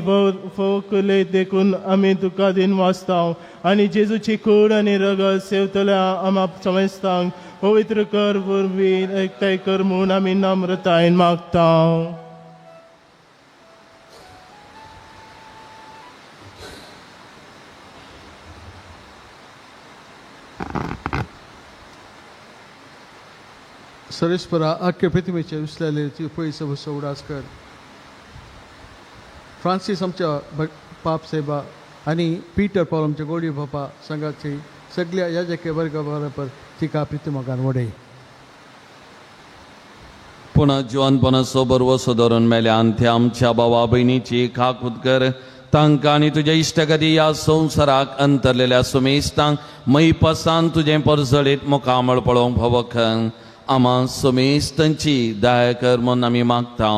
फोकले देखून आमी तुका दिन वाचता आनी जेजूची कूड आनी रगत सेवतल्या आमा समजतांक पवित्र कर वरवीं एकठांय कर म्हूण आमी नम्रतायेन मागता. सर्वेस्परा अख्खे पृथ्वीचे विसलेले पयस उडास कर. फ्रांसीस आमच्या पाप सेवा आनी पीटर पॉल आमच्या गोडी बापा संघाची सगळ्या याजके वर्ग बरोबर तिका प्रितमोगान वडय. पुन्हा जिवनपणाचो बरवो धरून मेल्यान त्या आमच्या भावा भयणीची खाकूत कर. तांकां आनी तुज्या इश्टगती ह्या संवसाराक अंतरलेल्या सुमेस्तांक मैपासान तुजें परजळीत मुखामळ पळोवंक भवख आमा सुमेस्तांची दया कर म्हूण आमी मागता.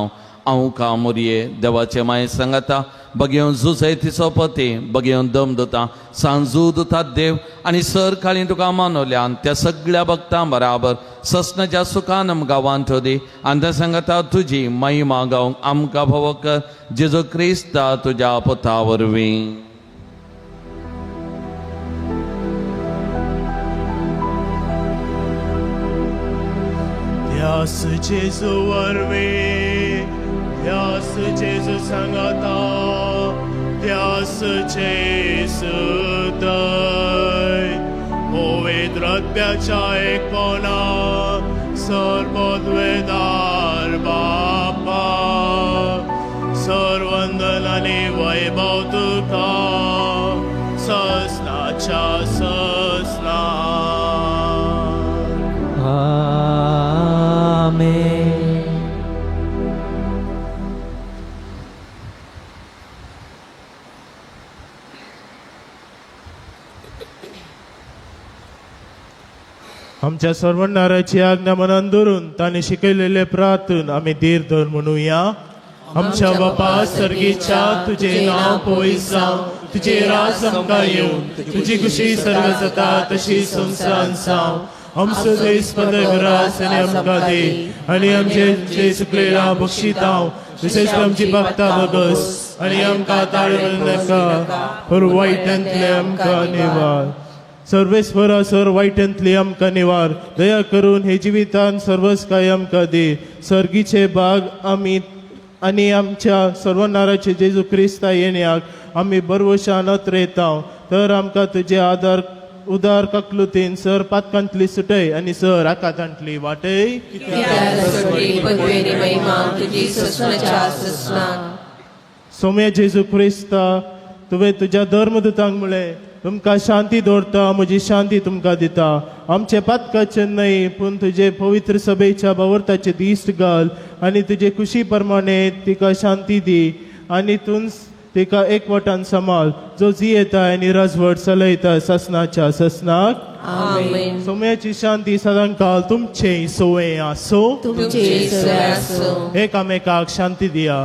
हांव का मोरये देवाचे माये सांगाता बगेवन जुजयतीचो पती बगेवन दमदता सांजू दुतात देव आनी सर काळी तुका मानवल्यान त्या सगळ्या भक्तां बराबर ससनाच्या सुखान आमकां वांटो दी आनी त्या सांगाता तुजी महिमा गावंक आमकां भव कर जेजू क्रिस्ता तुज्या पुता वरवीं. Yes, Jesu वरवीं Yes, Jesu सांगाता Yes, Jesu दय पवित्रत्वाच्या एकपणा सर्वोद्वेदार बापा सर्वंदन आनी वैभव तुका ससनाच्या ससना. आमेन. आमच्या सर्वनाराची आज्ञा मनान धरून ताणे शिकयलेले प्रार्थन आमी धीर धर म्हणुया. आमच्या बापा सर्गीच्या तुझे नाव पवित्र जावं तुझे राज आमकां येवं तुजी खुशी सर्व जाता तशी संवसारांत जावं. आमचो दिसपद घरास आनी आमकां दे आनी आमचे जे चुकलेला बक्षिता तशेंच आमची भक्तां बगस आनी आमकां ताळमेळ नाका पर वायटांतले आमकां निवार. सर्वेस्परा सर वायटांतली आमकां निवार दया करून हे जिवितान सर्वच काय आमकां दे. सर्गीचे भाग आमी आनी आमच्या सर्वनाराचे जेजू क्रिस्ता येण्याक आमी बरवशानत रेता तर आमकां तुजे आदार उदार ककलुतीन सर पातकांतली सुटय आनी सर आकांतांतली वाटय. सोम्या जेजू क्रिस्ता तुवें तुज्या धर्मदूतांक म्हळें तुमकां शांती दवरता म्हजी शांती तुमकां दिता. आमचे पातकाचे न्हय पूण तुजे पवित्र सभेच्या बावरताचे दिश्ट घाल आनी तुजे खुशी प्रमाणे तिका शांती दी आनी तूं तिका एकवटान सांबाळ जो जियेता आनी राजवट चलयता ससनाच्या ससनाक. सोम्याची शांती सदां काल तुमचे सोये आसो. एकामेकाक शांती दिया.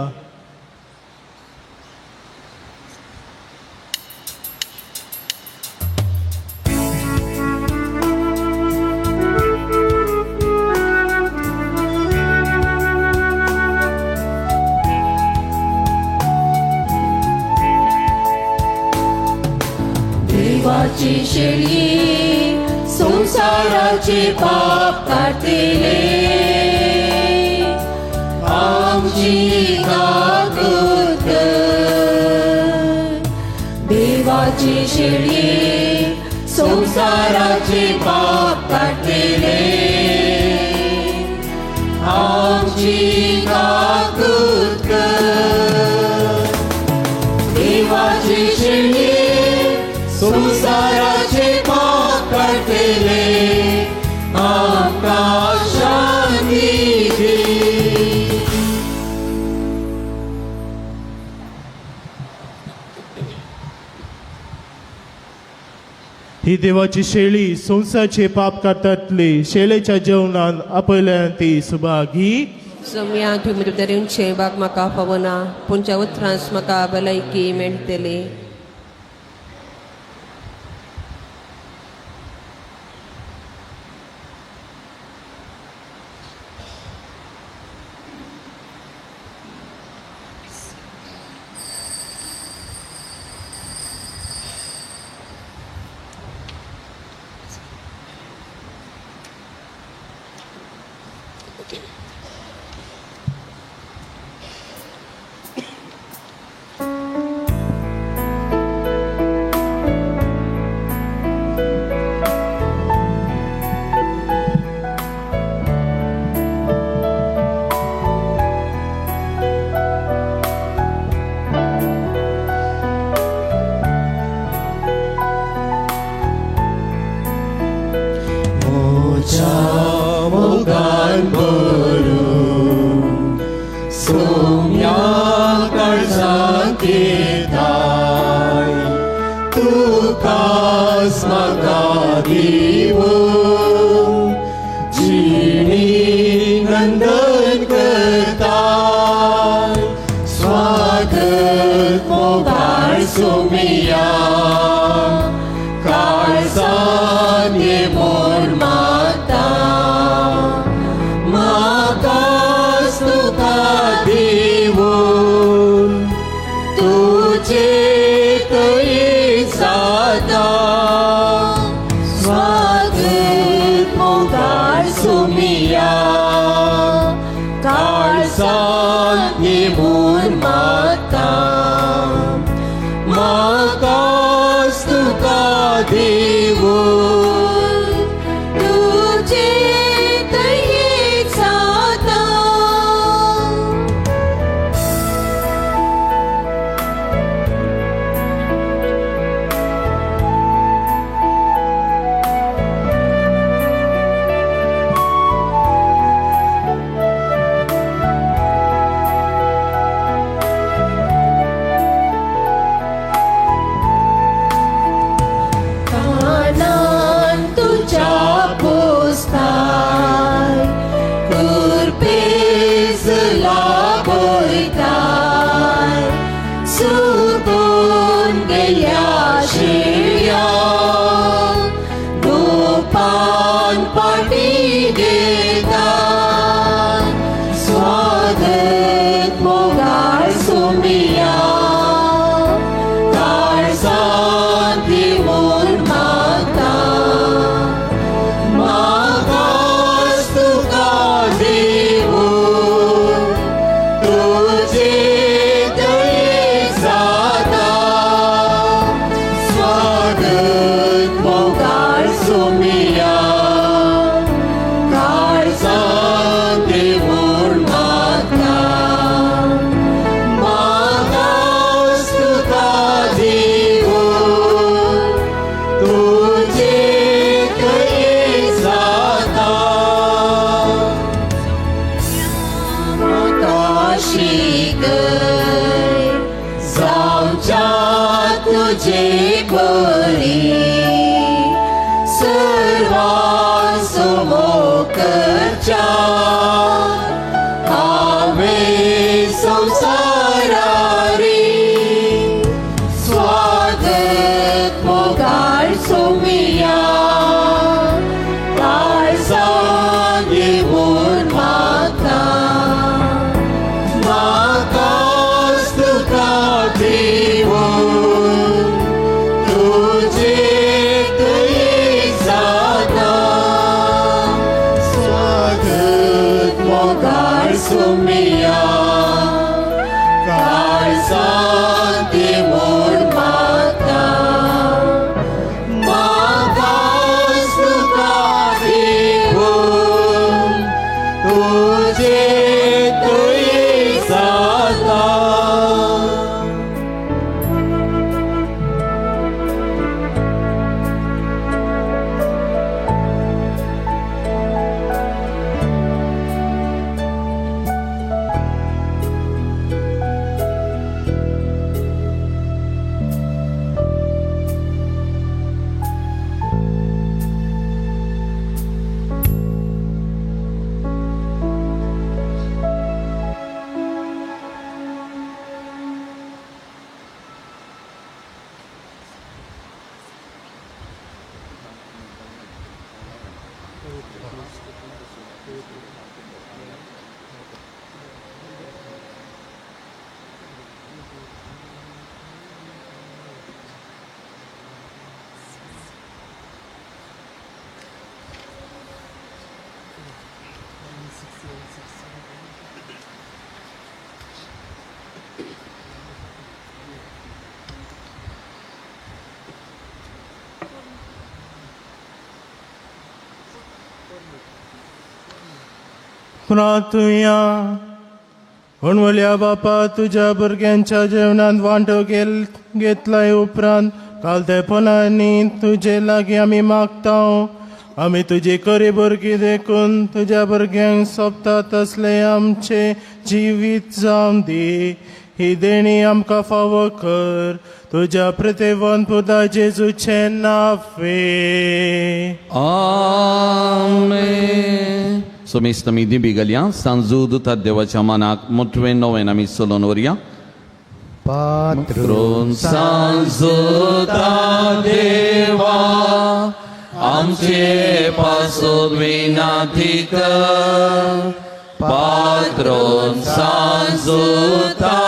संसाराचे पाप काढतेले आमची काकूत देवाची शेळी संसाराचे पाप काढतेले आमची काकूत देवाची शेळी संसाराचे पाप काढतेले आमका शांती दे. ही देवाची शेळी संसाराचे पाप काढतातले शेळेच्या जेवणान आपल्यान ती सुभागी. सम्या तुम्ही दरेंचे बाग म्हाका पवना पुंच्या उतरांस म्हाका भलायकी मेळटली. तुझे बोली सर्वा सोमिया काळजांती म्हूण मागता म्हाका सुखा दिवून तुजे तुई जाता प्रार्थुया म्हणवल्या बापा तुझ्या भुरग्यांच्या जेवणात वांटो घेतलाय उपरांत कालतेपणांनी तुजे लागीं आमी मागता आमी तुजी खरी भुरगीं देखून तुज्या भुरग्यांक सोबता तसले आमचे जिवीत जावं दी ही देणी आमकां फावो कर तुज्या प्रतिवन पुता जेजूचे नावे आमेन. सोमेस्त मी दिबी गल्या सांजू दुतात देवाच्या मनाक मुठवे नवेन आमी चलोवन वरया. पात्रून सांजूता देवा आमचे पासून विनाती कर. पात्रून सांजूता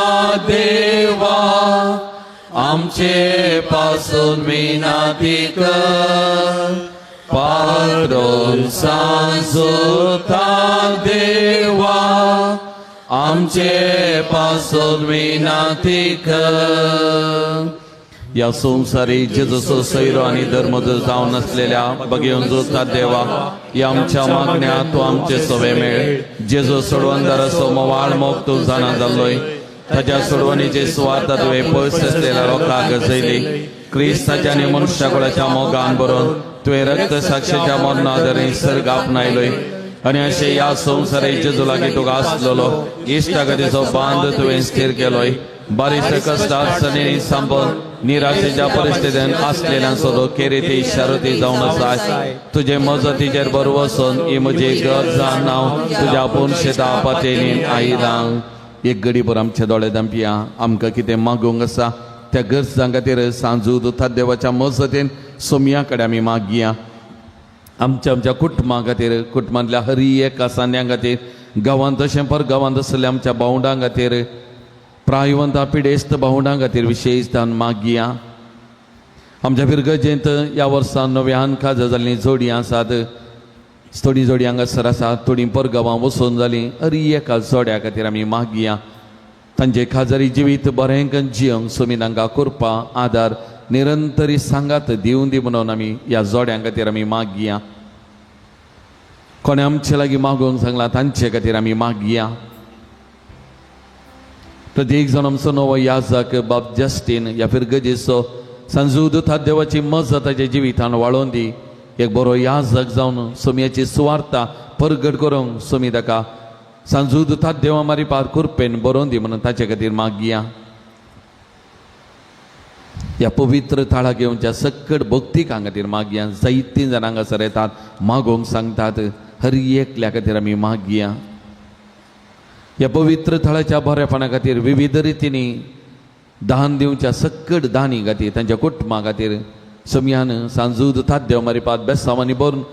देवा आमचे पासून विनाती कर. पात्रून सांजूता देवा आमचे पासून विनाती कर. या संसारी जेजूचो सैरो आनी धर्म जावन असलेल्या बगेवन जोतात देवा या आमच्या मागण्या तूं आमचे सवे मेळ. जेजू सोडवंदार मोवाळ मोग तूं जाणा जाल्लोय ताच्या सोडवणीचे सुवात तुवें पयस असलेल्या लोकांक गजयली. क्रिस्ताच्या आनी मनुश्या कुळाच्या मोगान बरोवन तुवें रक्त साक्षीच्या मरण आदारी सर्ग आपणायलोय आनी अशें ह्या संवसारी जेजू लागीं तुका आसलेलो इश्टागतीचो बांद तुवें स्थिर केलोय. बारीकच्या कश्टात सनेनी सांबोन निराशेच्या परिस्थितीन आसलेल्यां सोदो केरी ती शारुती जावन आसाय. तुजे मजतीचेर बर वचून ही म्हजी गरज नांव तुज्या आपूण शेता पातळीन आयलां. एक घडीभर आमचे दोळे धांपिया. आमकां कितें मागूंक आसा त्या गरजां खातीर सांजू दुतात देवाच्या मजतीन सोमया कडेन आमी मागया. आमच्या कुटुंबा खातीर कुटुंबांतल्या हर एक कासांद्यां खातीर गांवांत तशें परगांवांत आसलेल्या आमच्या भावंडां खातीर प्रायवंत पिडेस्त भावंडां खातीर विशेशतान मागया. आमच्या पिरगजेंत ह्या वर्सा नव्यान खाज जाल्लीं जोडीं आसात. थोडीं जोडीं हांगासर आसात थोडीं परगांवां वचून जालीं हर एका जोड्या खातीर आमी मागया. तांचे खाजारी जिवीत बरें जियोंक सोमी तांकां कृपा आदार निरंतरी सांगात दिवून दी म्हणून आमी ह्या जोड्यां खातीर आमी मागया. कोणे आमचे लागीं मागोवंक सांगला तांचे खातीर आमी मागया. प्रत्येक जण आमचो नवो याजक बाब जस्टीन ह्या पिरगजेचो सांजू दुतात देवाची मजत ताच्या जिवितान वाळोवन दी. एक बरो याजक जावन सोमयाची सुवार्ता परगट करूंक सोमी ताका सांजू दुतात देवा मारी पार कुरपेन बरोवन दी म्हणून ताचे खातीर मागया. ह्या पवित्र थाळा घेवनच्या सकट भक्तीक खातीर मागया. जायतीं जाणां हांगासर येतात मागोवंक सांगतात हर एकल्या खातीर आमी मागया. ह्या पवित्र थळाच्या बरेपणा खातीर विविध रितींनी दान दिवच्या सकट दानी खातीर तांच्या कुटुंबा खातीर सोमयान सांजू दुतात देव मारी पात बेसांवांनी भरून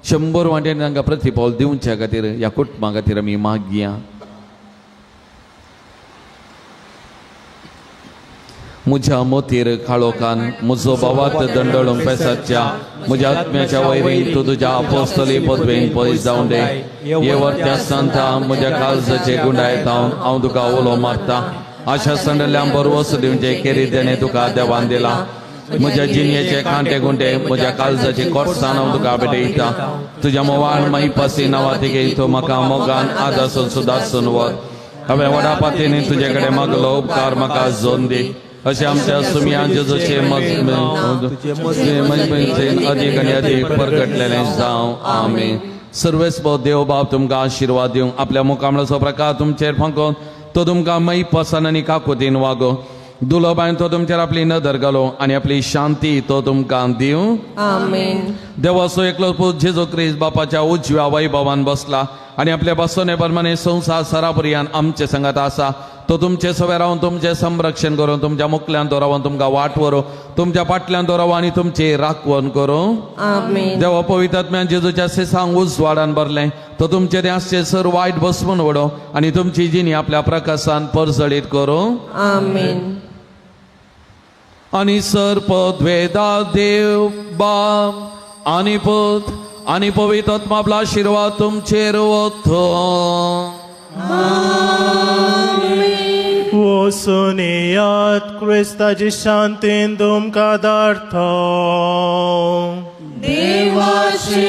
100 वांट्यांनी तांकां प्रतिफळ दिवच्या खातीर ह्या कुटुंबा खातीर आमी मागया. म्हज्या मोतीर काळोखान म्हजो बोवात दंडळूंक पेसाच्या म्हज्या आत्म्याच्या वैरीक तूं तुज्या अपोस्तली पदवेन पयस जावं दे. हे वर्त्या सांता म्हज्या काळजाचे गुंडायतावन हांव तुका उलो मारता. आशा संडल्यान बरवस दिवचे खेरीत देणे तुका देवान दिला. म्हज्या जिणेचे कांटे गुंटे म्हज्या काळजाचे कोटसाण हांव तुका भेटयता. तुज्या मोवान माई पासी नांवा तिगे तूं म्हाका मोगान आदासून सुदारसून वर. हांवें वडापातीन तुजे कडेन मागलो उपकार म्हाका जोन दी. अशें आमच्या सुमया जेजूचे अदीक आनी अदीक परगटलेलें जावं. आमीन. सर्वेस्व देव बाब तुमकां आशिर्वाद दिवं. आपल्या मुखामळाचो प्रकार तुमचेर फांकोवन तो तुमकां मै पसन आनी काकुतीन वागो. दुलो बाय तो तुमचेर आपली नदर घालो आनी आपली शांती तो तुमकां दिवं. आमेन. देवाचो एकलो पूत जेजू ख्रिस्त बापाच्या उजव्या वैभवान बसला आनी आपल्या बसोने प्रमाणे संवसार सरापर्यंत आमचे संगत आसा. तो तुमचे सवे रावन तुमचे संरक्षण करून तुमच्या मुखल्यान तो रावन तुमकां वाट व्हरूं, तुमच्या फाटल्यान तो राव आनी तुमची राखण करूं. आमेन. देवा पवित्र आत्म्यान जेजूच्या सेसांग उजवाडान भरलें. तो तुमचे देहाचे सर वायट बसवून वडो आनी तुमची जिणी आपल्या प्रकाशान परजळीत करूं. आमेन. आनी सर पदवेदा देव बाब आनी पुत आनी पवित्र आत्मा आपला आशिर्वाद तुमचेर वतो. वसुनियात क्रिस्ताची शांतीन तुमकां धाडटा. देवाचे